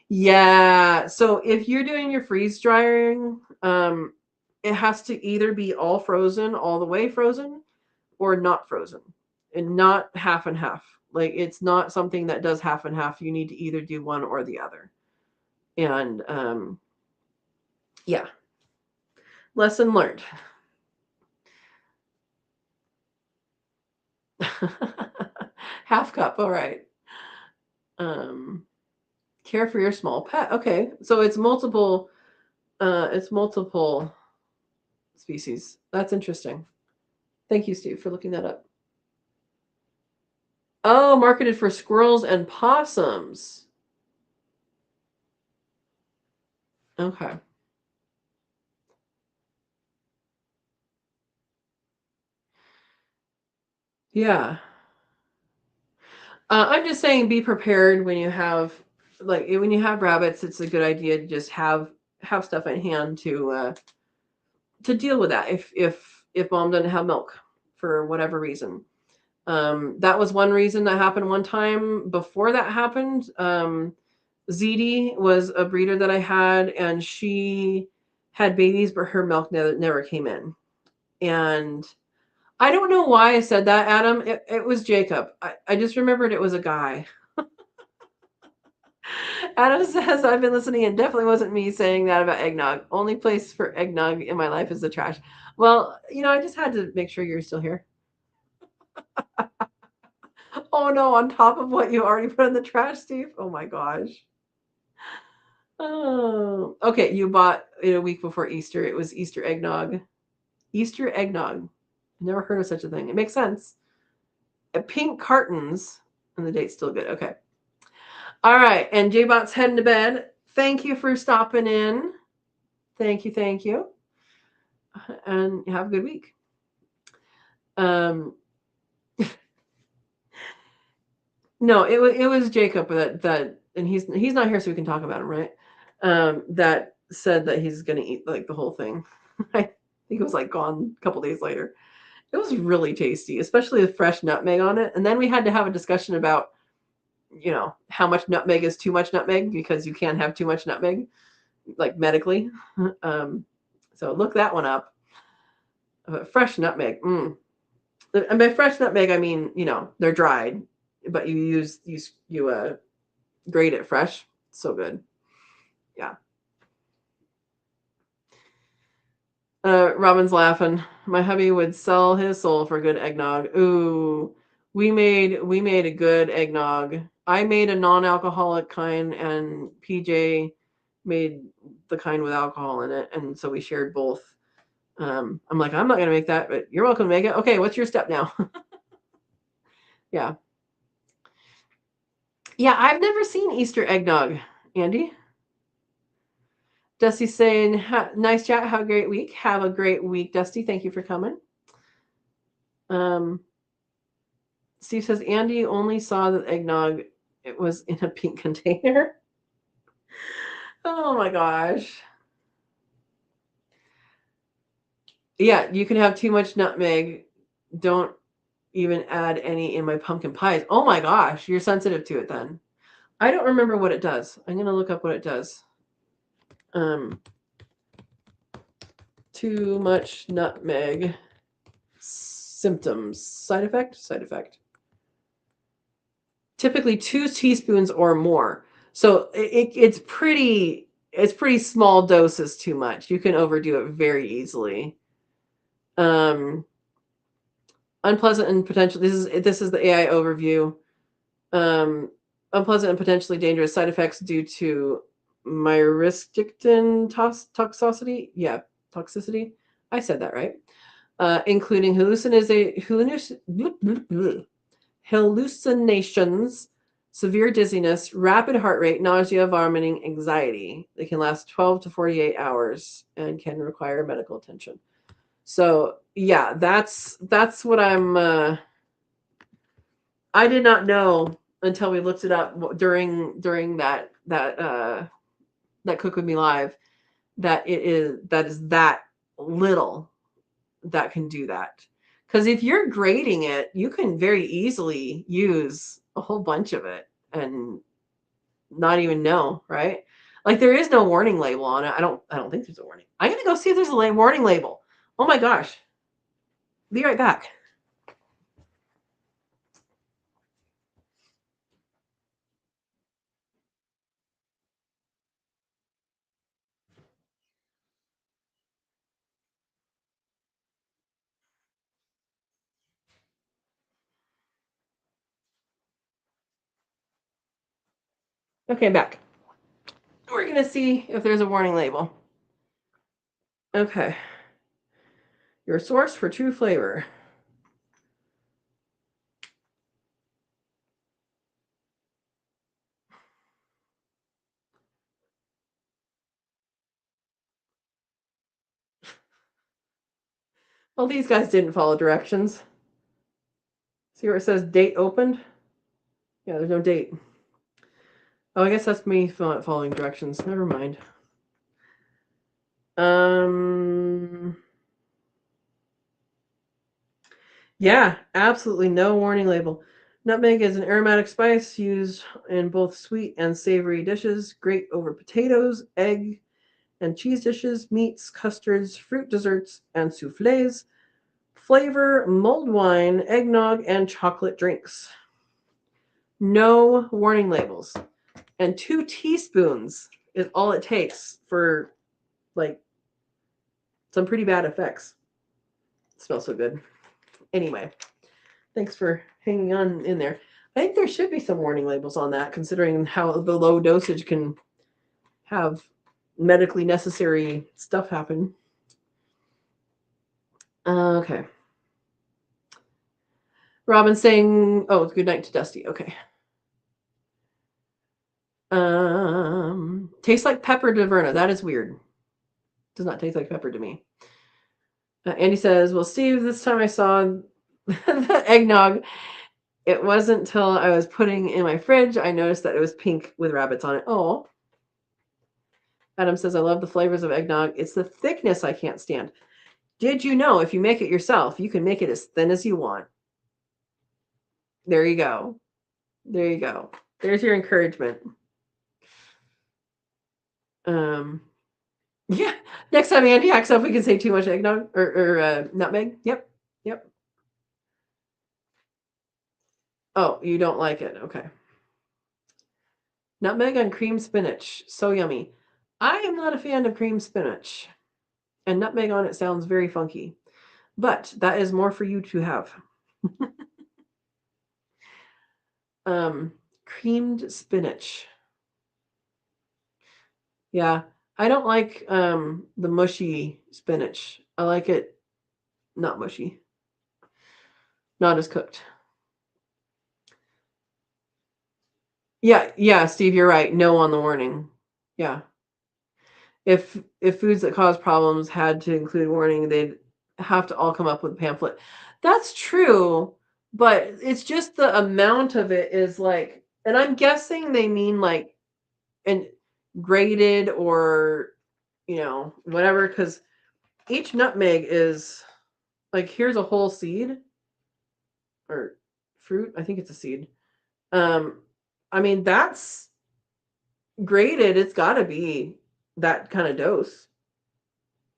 Yeah, so if you're doing your freeze drying, it has to either be all frozen, all the way frozen, or not frozen, and not half and half. Like it's not something that does half and half. You need to either do one or the other. And yeah, lesson learned. Half cup, all right. Care for your small pet. Okay, so it's multiple species. That's interesting. Thank you, Steve, for looking that up. Oh, marketed for squirrels and possums. Okay. Yeah. I'm just saying be prepared when you have rabbits, it's a good idea to just have stuff at hand to deal with that if mom doesn't have milk for whatever reason. That was one reason that happened one time. Before that happened, ZD was a breeder that I had, and she had babies, but her milk never came in. And I don't know why I said that, Adam. It was Jacob. I just remembered it was a guy. Adam says, I've been listening and definitely wasn't me saying that about eggnog. Only place for eggnog in my life is the trash. Well, I just had to make sure you're still here. Oh no, on top of what you already put in the trash, Steve? Oh my gosh. Oh, okay. You bought it a week before Easter. It was Easter eggnog. Easter eggnog. Never heard of such a thing. It makes sense. Pink cartons, and the date's still good. Okay. All right. And J-Bot's heading to bed. Thank you for stopping in. Thank you. Thank you. And have a good week. No, it was Jacob that and he's not here, so we can talk about him, right? That said that he's gonna eat like the whole thing. I think it was like gone a couple days later. It was really tasty, especially with fresh nutmeg on it. And then we had to have a discussion about, how much nutmeg is too much nutmeg because you can't have too much nutmeg, like medically. So look that one up. But fresh nutmeg. And by fresh nutmeg, I mean, they're dried, but you grate it fresh. So good. Yeah. Robin's laughing. My hubby would sell his soul for good eggnog. Ooh, we made a good eggnog. I made a non-alcoholic kind, and PJ made the kind with alcohol in it, and so we shared both. I'm like, I'm not gonna make that, but you're welcome to make it. Okay, what's your step now? Yeah. Yeah, I've never seen Easter eggnog, Andy. Dusty's saying, nice chat. Have a great week. Have a great week, Dusty. Thank you for coming. Steve says, Andy only saw the eggnog. It was in a pink container. Oh my gosh. Yeah, you can have too much nutmeg. Don't even add any in my pumpkin pies. Oh my gosh, you're sensitive to it then. I don't remember what it does. I'm gonna look up what it does. Too much nutmeg. Symptoms. Side effect? Side effect. Typically 2 teaspoons or more. So it's pretty small doses too much. You can overdo it very easily. Unpleasant and potentially this is the AI overview. Unpleasant and potentially dangerous side effects due to myristictin toxicity. Yeah, toxicity. I said that right. Including hallucinations, severe dizziness, rapid heart rate, nausea, vomiting, anxiety. They can last 12 to 48 hours and can require medical attention. So yeah, that's what I did not know until we looked it up during that Cook With Me live that is that little that can do that. Because if you're grading it, you can very easily use a whole bunch of it and not even know, right? Like there is no warning label on it. I don't think there's a warning. I'm gonna go see if there's a warning label. Oh my gosh. Be right back. Okay, I'm back. We're gonna see if there's a warning label. Okay. Your source for true flavor. Well, these guys didn't follow directions. See where it says date opened? Yeah, there's no date. Oh, I guess that's me following directions. Never mind. Yeah, absolutely no warning label. Nutmeg is an aromatic spice used in both sweet and savory dishes, great over potatoes, egg and cheese dishes, meats, custards, fruit desserts, and souffles. Flavor, mulled wine, eggnog, and chocolate drinks. No warning labels. And 2 teaspoons is all it takes for like some pretty bad effects. It smells so good. Anyway, thanks for hanging on in there. I think there should be some warning labels on that, considering how the low dosage can have medically necessary stuff happen. Okay. Robin saying, "Oh, good night to Dusty." Okay. Tastes like pepper to Verna. That is weird. Does not taste like pepper to me. Andy says, "Well, Steve, this time I saw the eggnog. It wasn't until I was putting in my fridge I noticed that it was pink with rabbits on it." Oh. Adam says, "I love the flavors of eggnog. It's the thickness I can't stand." Did you know if you make it yourself, you can make it as thin as you want? There you go. There you go. There's your encouragement. Yeah. Next time Andy hacks up, we can say too much eggnog or nutmeg. Yep. Yep. Oh, you don't like it. Okay. Nutmeg on cream spinach. So yummy. I am not a fan of cream spinach. And nutmeg on it sounds very funky. But that is more for you to have. Creamed spinach. Yeah. I don't like the mushy spinach. I like it not mushy. Not as cooked. Yeah, Steve, you're right. No on the warning. Yeah. If foods that cause problems had to include warning, they'd have to all come up with a pamphlet. That's true, but it's just the amount of it is like, and I'm guessing they mean like, and grated or, whatever, because each nutmeg is like, here's a whole seed or fruit. I think it's a seed. I mean, that's grated. It's got to be that kind of dose.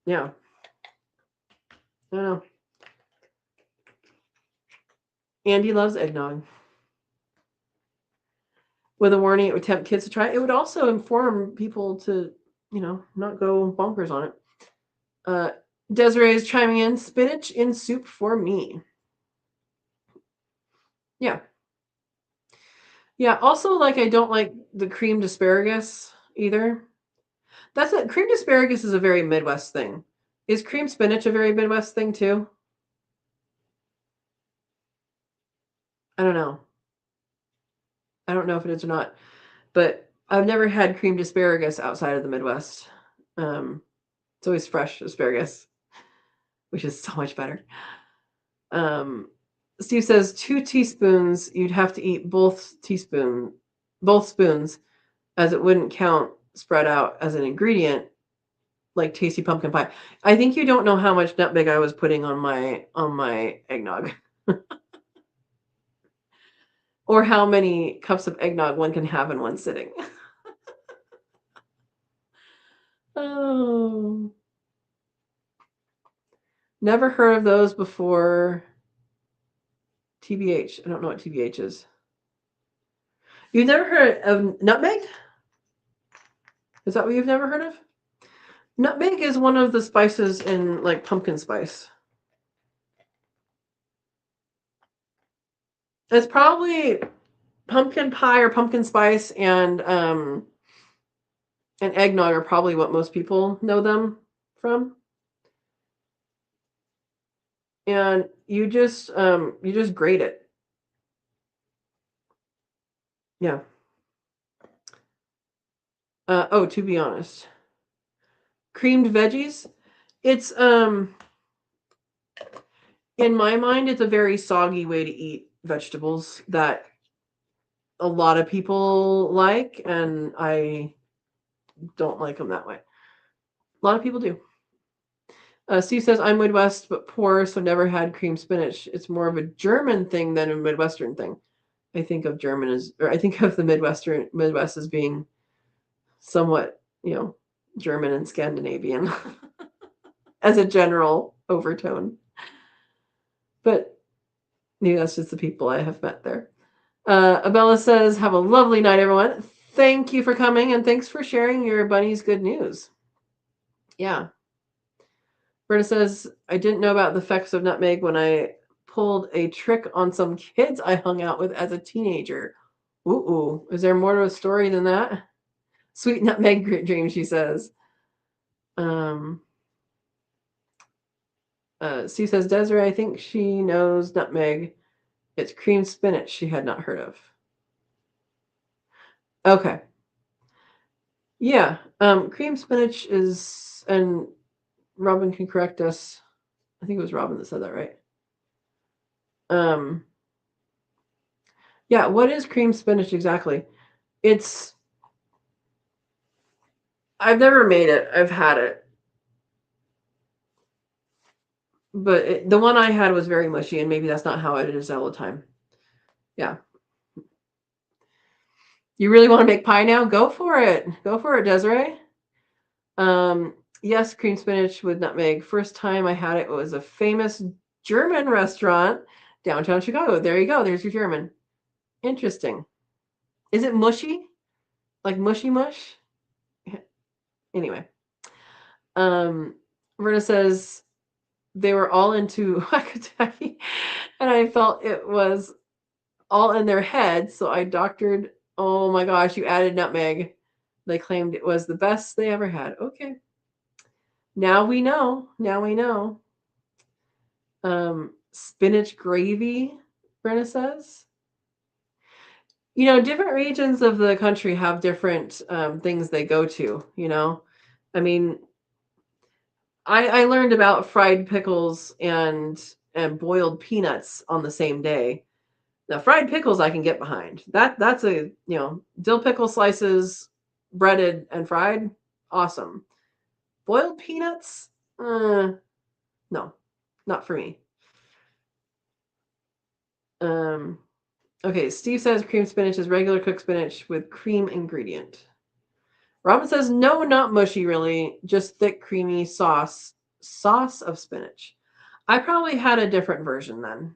Yeah. I don't know. Andy loves eggnog. With a warning, it would tempt kids to try it. It would also inform people to, not go bonkers on it. Desiree is chiming in. Spinach in soup for me. Yeah. Yeah. Also, like, I don't like the creamed asparagus either. That's it. Creamed asparagus is a very Midwest thing. Is creamed spinach a very Midwest thing too? I don't know. I don't know if it is or not, but I've never had creamed asparagus outside of the Midwest. It's always fresh asparagus, which is so much better. Steve says 2 teaspoons. You'd have to eat both spoons, as it wouldn't count spread out as an ingredient, like tasty pumpkin pie. I think you don't know how much nutmeg I was putting on my eggnog. Or how many cups of eggnog one can have in one sitting. Oh. Never heard of those before. TBH. I don't know what TBH is. You've never heard of nutmeg? Is that what you've never heard of? Nutmeg is one of the spices in, like, pumpkin spice. It's probably pumpkin pie or pumpkin spice and eggnog are probably what most people know them from. And you just grate it. Yeah. To be honest. Creamed veggies. It's in my mind, it's a very soggy way to eat vegetables that a lot of people like, and I don't like them that way. A lot of people do. Steve says, I'm Midwest, but poor, so never had cream spinach. It's more of a German thing than a Midwestern thing. I think of I think of the Midwest as being somewhat, German and Scandinavian as a general overtone. But maybe that's just the people I have met there. Abella says, have a lovely night, everyone. Thank you for coming, and thanks for sharing your bunny's good news. Yeah. Berta says, I didn't know about the effects of nutmeg when I pulled a trick on some kids I hung out with as a teenager. Ooh. Is there more to a story than that? Sweet nutmeg dream, she says. Steve says, Desiree, I think she knows nutmeg. It's creamed spinach she had not heard of. Okay. Yeah. Creamed spinach is, and Robin can correct us. I think it was Robin that said that, right? Yeah, what is creamed spinach exactly? I've never made it. I've had it. But the one I had was very mushy, and maybe that's not how it is all the time. Yeah. You really want to make pie now? Go for it. Go for it, Desiree. Yes, cream spinach with nutmeg. First time I had it was a famous German restaurant downtown Chicago. There you go. There's your German. Interesting. Is it mushy? Like mushy mush? Anyway. Verna says they were all into Wakataki, and I felt it was all in their heads, so I doctored. Oh my gosh, you added nutmeg. They claimed it was the best they ever had. Okay. Now we know. Spinach gravy, Brenna says. Different regions of the country have different things they go to, I mean, I learned about fried pickles and boiled peanuts on the same day. Now, fried pickles I can get behind. That's a, dill pickle slices breaded and fried, awesome. Boiled peanuts, no, not for me. Okay, Steve says cream spinach is regular cooked spinach with cream ingredient. Robin says no, not mushy really, just thick creamy sauce of spinach. I probably had a different version then.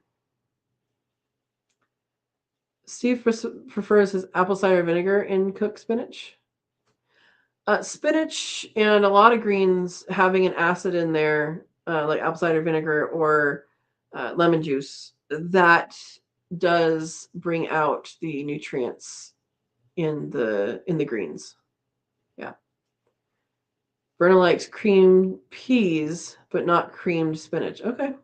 Steve prefers his apple cider vinegar in cooked spinach. Spinach and a lot of greens having an acid in there, like apple cider vinegar or lemon juice, that does bring out the nutrients in the greens. Yeah. Berna likes creamed peas, but not creamed spinach. Okay.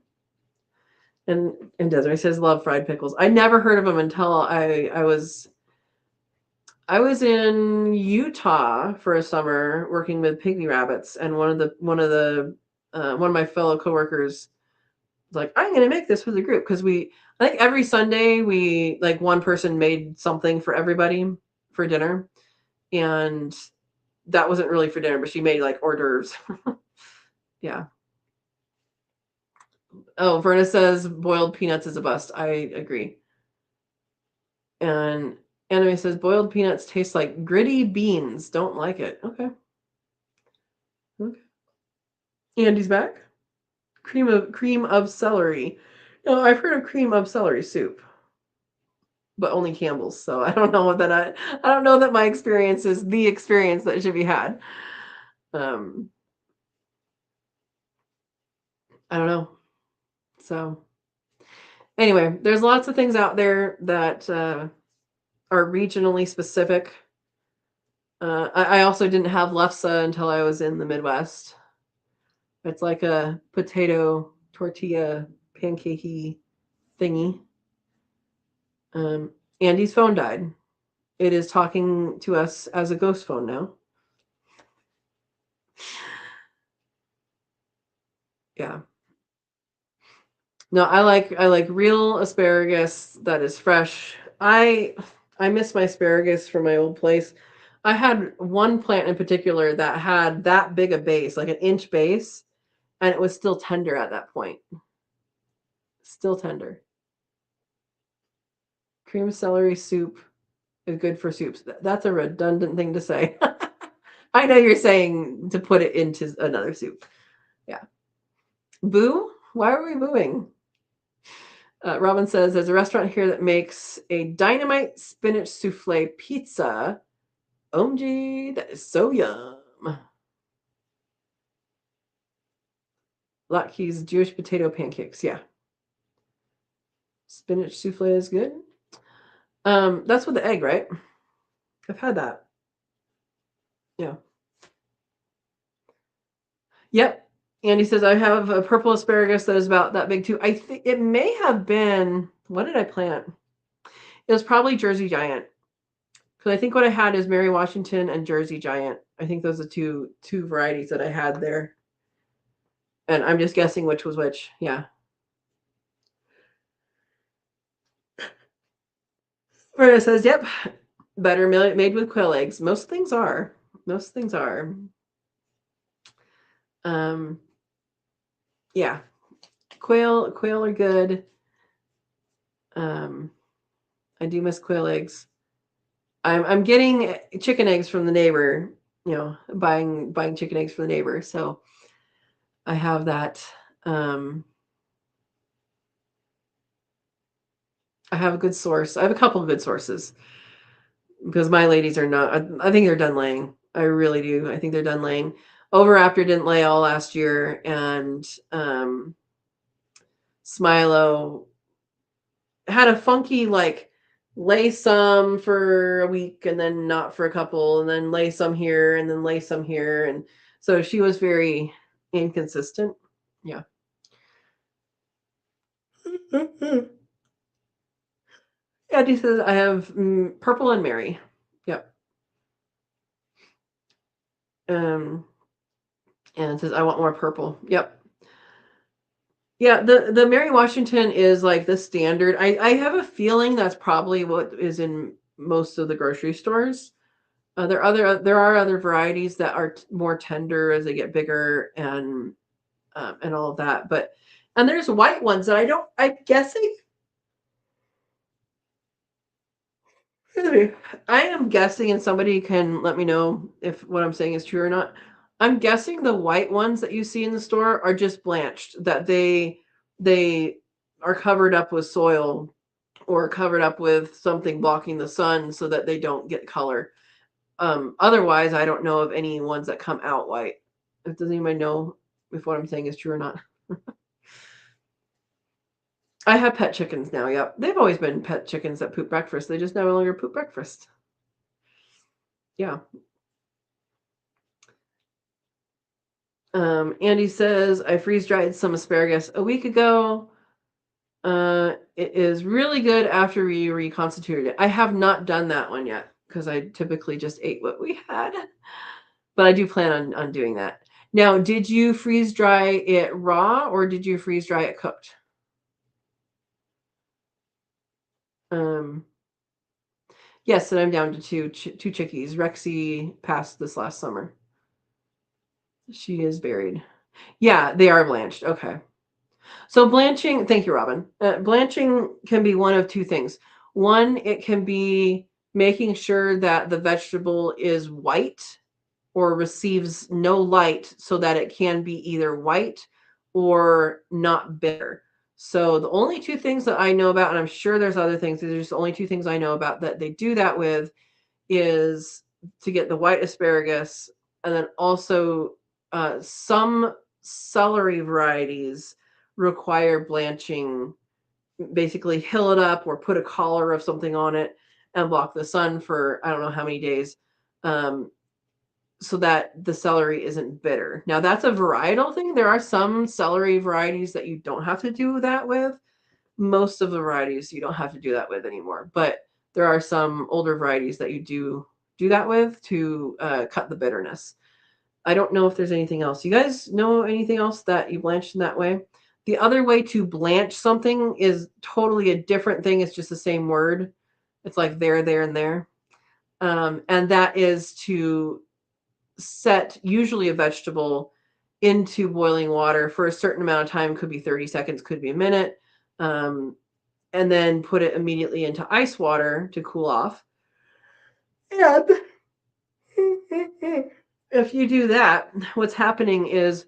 And Desiree says love fried pickles. I never heard of them until I was in Utah for a summer working with pygmy rabbits, and one of my fellow coworkers was like, "I'm going to make this for the group," because I think every Sunday we like one person made something for everybody for dinner, and that wasn't really for dinner, but she made like hors d'oeuvres. Yeah. Oh, Verna says boiled peanuts is a bust. I agree. And Anime says boiled peanuts taste like gritty beans. Don't like it. Okay. Andy's back. Cream of celery. No, I've heard of cream of celery soup, but only Campbell's. So I don't know I don't know that my experience is the experience that should be had. I don't know. So anyway, there's lots of things out there that are regionally specific. I also didn't have lefse until I was in the Midwest. It's like a potato tortilla pancakey thingy. Andy's phone died. It is talking to us as a ghost phone now. Yeah. No, I like real asparagus that is fresh. I miss my asparagus from my old place. I had one plant in particular that had that big a base, like an inch base, and it was still tender at that point. Still tender. Cream celery soup is good for soups. That's a redundant thing to say. I know you're saying to put it into another soup. Yeah. Boo? Why are we booing? Robin says there's a restaurant here that makes a dynamite spinach souffle pizza. OMG, that is so yum. Latkes Jewish potato pancakes. Yeah. Spinach souffle is good. That's with the egg, right? I've had that. Yeah. Yep. Andy says I have a purple asparagus that is about that big too. I think it may have been, what did I plant? It was probably Jersey Giant. Because I think what I had is Mary Washington and Jersey Giant. I think those are two varieties that I had there. And I'm just guessing which was which. Yeah. Verna says, yep. Better made with quail eggs. Most things are. Most things are. Yeah. Quail are good. I do miss quail eggs. I'm getting chicken eggs from the neighbor, buying chicken eggs from the neighbor. So I have that. I have a good source. I have a couple of good sources because my ladies are not, I think they're done laying. I really do. I think they're done laying. Overraptor didn't lay all last year, and Smilo had a funky lay some for a week and then not for a couple, and then lay some here and then lay some here, and so she was very inconsistent. Yeah. Yeah, she says I have purple and Mary. Yep. And it says I want more purple. Yep. Yeah, the Mary Washington is like the standard. I have a feeling that's probably what is in most of the grocery stores. There are other varieties that are more tender as they get bigger and all of that. And there's white ones that I'm guessing. I am guessing, and somebody can let me know if what I'm saying is true or not. I'm guessing the white ones that you see in the store are just blanched, that they are covered up with soil or covered up with something blocking the sun so that they don't get color. Otherwise, I don't know of any ones that come out white. Does anybody know if what I'm saying is true or not? I have pet chickens now. Yep. They've always been pet chickens that poop breakfast. They just no longer poop breakfast. Yeah. Andy says, I freeze dried some asparagus a week ago. It is really good after we reconstituted it. I have not done that one yet because I typically just ate what we had. But I do plan on doing that. Now, did you freeze dry it raw or did you freeze dry it cooked? Yes, and I'm down to two chickies. Rexy passed this last summer. She is buried. Yeah, they are blanched. Okay. So blanching, thank you, Robin. Blanching can be one of two things. One, it can be making sure that the vegetable is white or receives no light so that it can be either white or not bitter. So the only two things that I know about, and I'm sure there's other things, there's only two things I know about that they do that with is to get the white asparagus, and then also some celery varieties require blanching, basically hill it up or put a collar of something on it and block the sun for I don't know how many days, so that the celery isn't bitter. Now that's a varietal thing. There are some celery varieties that you don't have to do that with. Most of the varieties you don't have to do that with anymore, but there are some older varieties that you do that with to cut the bitterness. I don't know if there's anything else. You guys know anything else that you blanched in that way? The other way to blanch something is totally a different thing. It's just the same word. It's like there, and there. And that is to set usually a vegetable into boiling water for a certain amount of time. Could be 30 seconds, could be a minute. And then put it immediately into ice water to cool off. And if you do that, what's happening is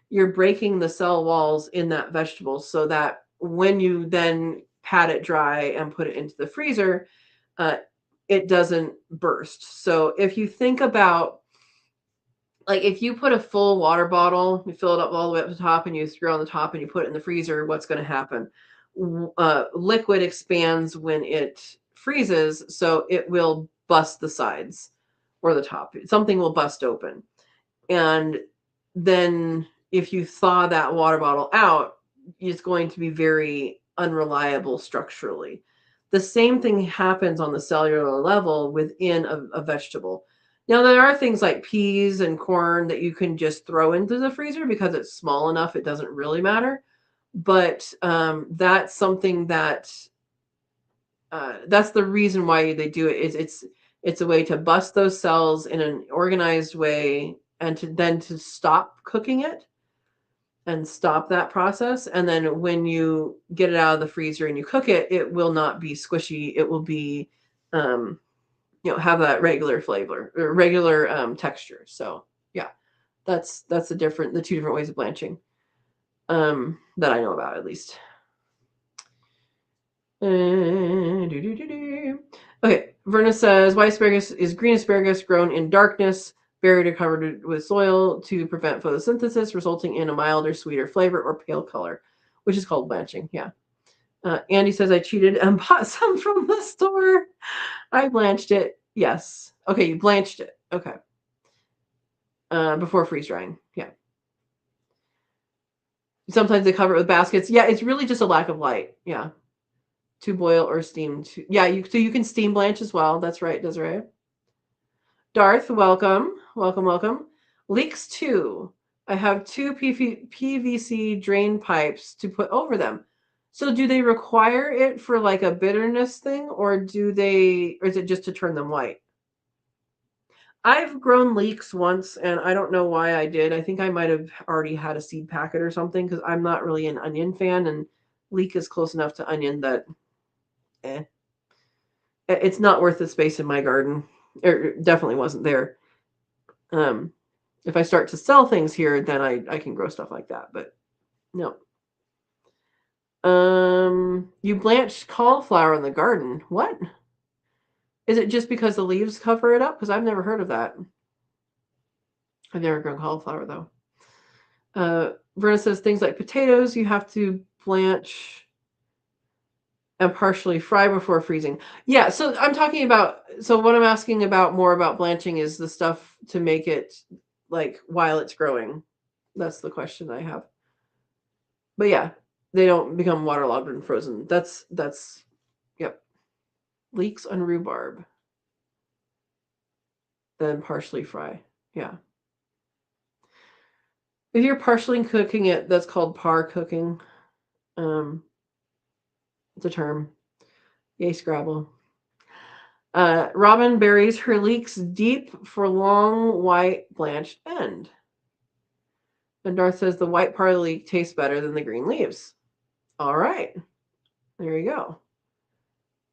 you're breaking the cell walls in that vegetable so that when you then pat it dry and put it into the freezer, it doesn't burst. So if you think about, like, if you put a full water bottle, you fill it up all the way up to the top and you throw on the top and you put it in the freezer, what's going to happen? Liquid expands when it freezes, so it will bust the sides or the top. Something will bust open. And then if you thaw that water bottle out, it's going to be very unreliable structurally. The same thing happens on the cellular level within a vegetable. Now, there are things like peas and corn that you can just throw into the freezer because it's small enough, it doesn't really matter. But that's something that that's the reason why they do it. It's a way to bust those cells in an organized way and to stop cooking it and stop that process. And then when you get it out of the freezer and you cook it, it will not be squishy. It will be, have that regular flavor or regular texture. So yeah, that's the two different ways of blanching that I know about, at least. Okay, Verna says white asparagus is green asparagus grown in darkness, buried or covered with soil to prevent photosynthesis, resulting in a milder, sweeter flavor or pale color, which is called blanching. Yeah. Andy says I cheated and bought some from the store. I blanched it. Yes. Okay, you blanched it. Okay. Before freeze drying. Yeah. Sometimes they cover it with baskets. Yeah, it's really just a lack of light. Yeah. To boil or steam. Yeah, so you can steam blanch as well. That's right, Desiree. Darth, welcome. Welcome. Leaks 2. I have 2 PVC drain pipes to put over them. So do they require it for like a bitterness thing, or is it just to turn them white? I've grown leeks once, and I don't know why I did. I think I might have already had a seed packet or something because I'm not really an onion fan, and leek is close enough to onion that it's not worth the space in my garden. It definitely wasn't there. If I start to sell things here, then I can grow stuff like that, but no. You blanched cauliflower in the garden. What? Is it just because the leaves cover it up? Because I've never heard of that. I've never grown cauliflower though. Verna says things like potatoes you have to blanch and partially fry before freezing. Yeah, so I'm talking about. So what I'm asking about more about blanching is the stuff to make it like while it's growing. That's the question I have. But yeah, they don't become waterlogged and frozen. That's yep. Leeks on rhubarb. Then partially fry. Yeah. If you're partially cooking it, that's called par cooking. It's a term. Yay, Scrabble. Robin buries her leeks deep for long white blanched end. And Darth says the white part of the leek tastes better than the green leaves. All right. There you go.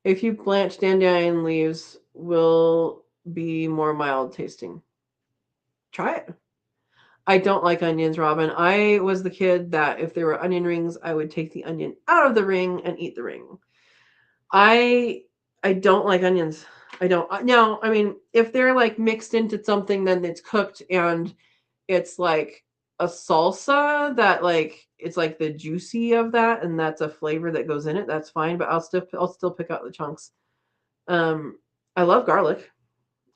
If you blanch dandelion leaves, will be more mild tasting. Try it. I don't like onions, Robin. I was the kid that if there were onion rings, I would take the onion out of the ring and eat the ring. I don't like onions. I don't. Now, I mean, if they're like mixed into something, then it's cooked and it's like a salsa that like it's like the juicy of that, and that's a flavor that goes in it. That's fine, but I'll still pick out the chunks. I love garlic.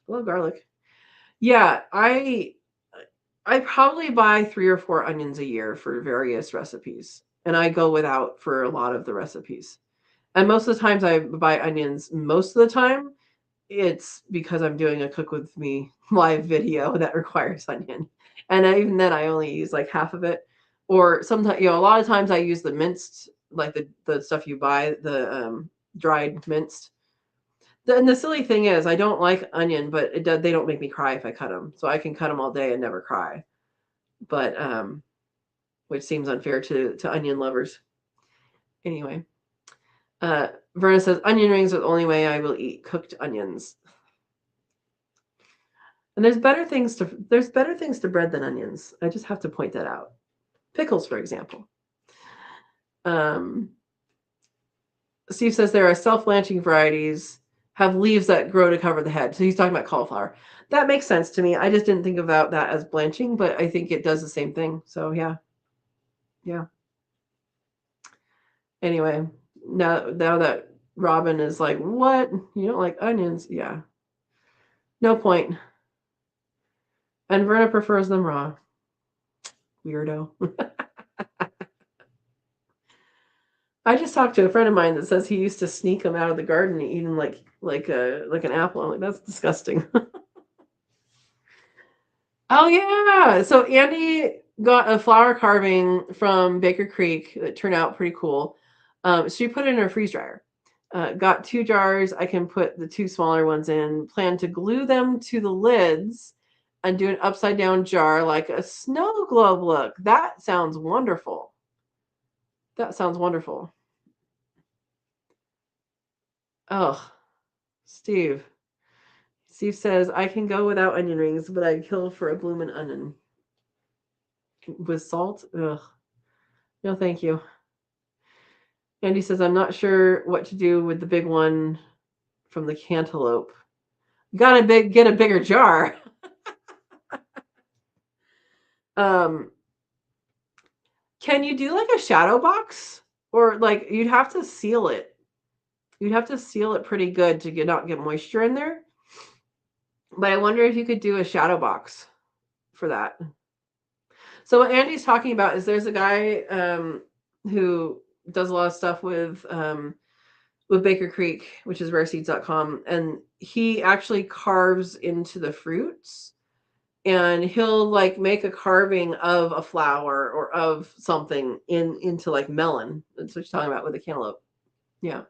I love garlic. Yeah, I probably buy 3 or 4 onions a year for various recipes, and I go without for a lot of the recipes. And most of the times I buy onions, most of the time it's because I'm doing a cook with me live video that requires onion. And even then I only use like half of it. Or sometimes, a lot of times I use the minced, like the stuff you buy, the dried minced. And the silly thing is, I don't like onion, but they don't make me cry if I cut them. So I can cut them all day and never cry. But which seems unfair to onion lovers. Anyway, Verna says onion rings are the only way I will eat cooked onions. And there's better things to bread than onions. I just have to point that out. Pickles, for example. Steve says there are self-blanching varieties have leaves that grow to cover the head. So he's talking about cauliflower. That makes sense to me. I just didn't think about that as blanching, but I think it does the same thing. So yeah. Anyway, now that Robin is like, what? You don't like onions? Yeah. No point. And Verna prefers them raw. Weirdo. I just talked to a friend of mine that says he used to sneak them out of the garden and eat them like an apple. I'm like, that's disgusting. Oh yeah. So Andy got a flower carving from Baker Creek that turned out pretty cool. She put it in her freeze dryer. Got 2 jars. I can put the 2 smaller ones in. Plan to glue them to the lids and do an upside down jar like a snow globe look. That sounds wonderful. Oh, Steve. Steve says, I can go without onion rings, but I'd kill for a bloomin' onion. With salt? Ugh. No, thank you. Andy says, I'm not sure what to do with the big one from the cantaloupe. Get a bigger jar. Can you do like a shadow box? Or like you'd have to seal it. You'd have to seal it pretty good to not get moisture in there. But I wonder if you could do a shadow box for that. So what Andy's talking about is there's a guy who does a lot of stuff with Baker Creek, which is rareseeds.com, and he actually carves into the fruits, and he'll like make a carving of a flower or of something into like melon. That's what you're talking about with the cantaloupe. Yeah.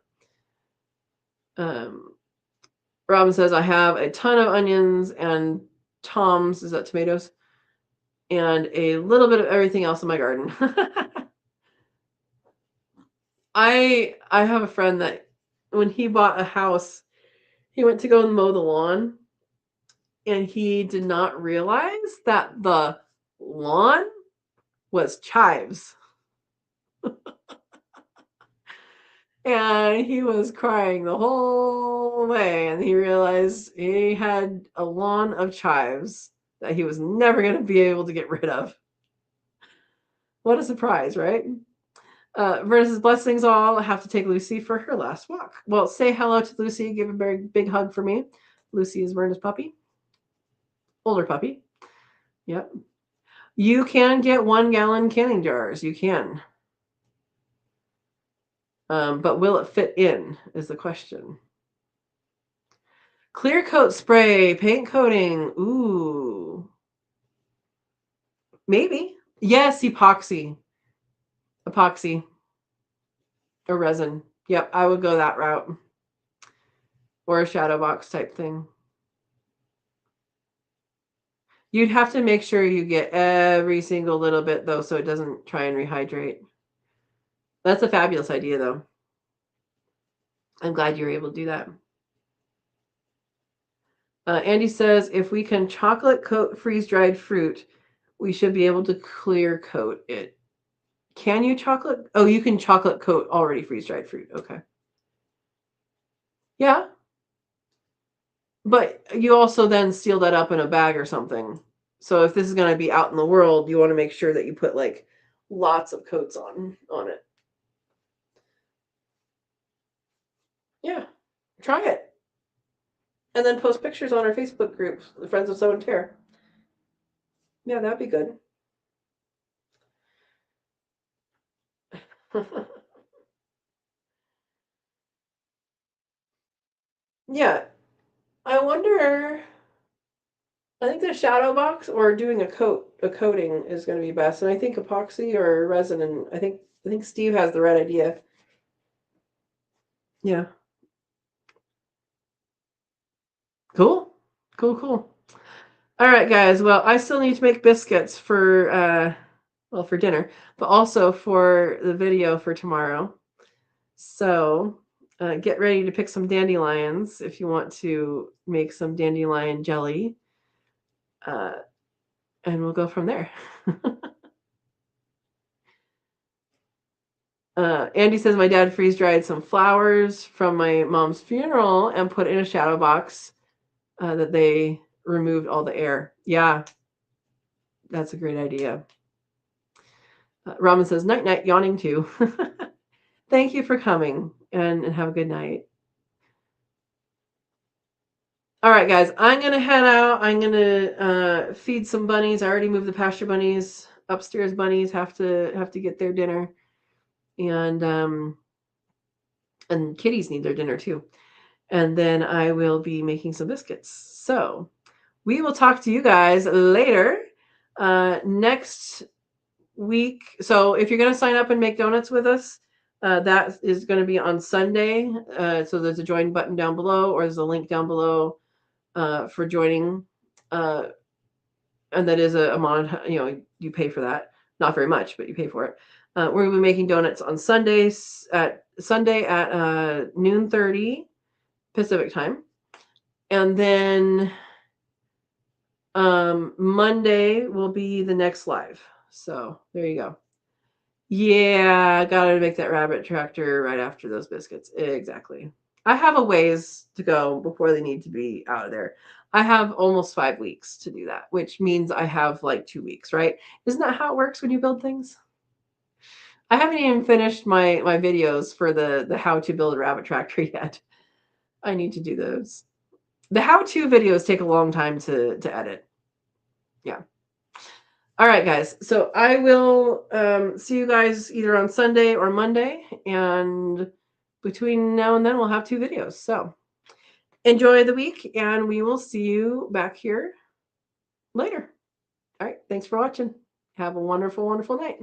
Robin says I have a ton of onions and toms, is that tomatoes? And a little bit of everything else in my garden. I have a friend that when he bought a house, he went to go and mow the lawn, and he did not realize that the lawn was chives. And he was crying the whole way, and he realized he had a lawn of chives that he was never going to be able to get rid of. What a surprise, right? Versus blessings all. I have to take Lucy for her last walk. Well, say hello to Lucy. Give a very big hug for me. Lucy is Verna's puppy. Older puppy. Yep. You can get 1 gallon canning jars. You can. But will it fit in is the question. Clear coat spray, paint coating. Ooh. Maybe. Yes, epoxy. Epoxy. Or resin. Yep, I would go that route. Or a shadow box type thing. You'd have to make sure you get every single little bit, though, so it doesn't try and rehydrate. That's a fabulous idea, though. I'm glad you were able to do that. Andy says, if we can chocolate coat freeze-dried fruit, we should be able to clear coat it. Can you chocolate? Oh, you can chocolate coat already freeze-dried fruit. Okay. Yeah. But you also then seal that up in a bag or something. So if this is going to be out in the world, you want to make sure that you put like lots of coats on it. Yeah. Try it. And then post pictures on our Facebook group, the Friends of Sow and Tare. Yeah, that'd be good. Yeah. I wonder. I think the shadow box or doing a coating is going to be best. And I think epoxy or resin. And I think Steve has the right idea. Yeah. Cool. Cool. All right, guys. Well, I still need to make biscuits for for dinner, but also for the video for tomorrow. So get ready to pick some dandelions if you want to make some dandelion jelly. And we'll go from there. Andy says my dad freeze-dried some flowers from my mom's funeral and put in a shadow box that they removed all the air. Yeah, that's a great idea. Robin says, night, yawning too. Thank you for coming and have a good night. All right, guys, I'm going to head out. I'm going to feed some bunnies. I already moved the pasture bunnies. Upstairs bunnies have to get their dinner. And kitties need their dinner too. And then I will be making some biscuits. So we will talk to you guys later next week. So if you're going to sign up and make donuts with us, that is going to be on Sunday. So there's a join button down below, or there's a link down below for joining. And that is a monitor. You pay for that. Not very much, but you pay for it. We're going to be making donuts on Sunday at 12:30 Pacific time. And then Monday will be the next live. So there you go. Yeah, gotta make that rabbit tractor right after those biscuits. Exactly. I have a ways to go before they need to be out of there. I have almost 5 weeks to do that, which means I have like 2 weeks, right? Isn't that how it works when you build things? I haven't even finished my videos for the how to build a rabbit tractor yet. I need to do those. The how-to videos take a long time to edit. Yeah. All right, guys. So I will see you guys either on Sunday or Monday. And between now and then, we'll have 2 videos. So enjoy the week, and we will see you back here later. All right. Thanks for watching. Have a wonderful, wonderful night.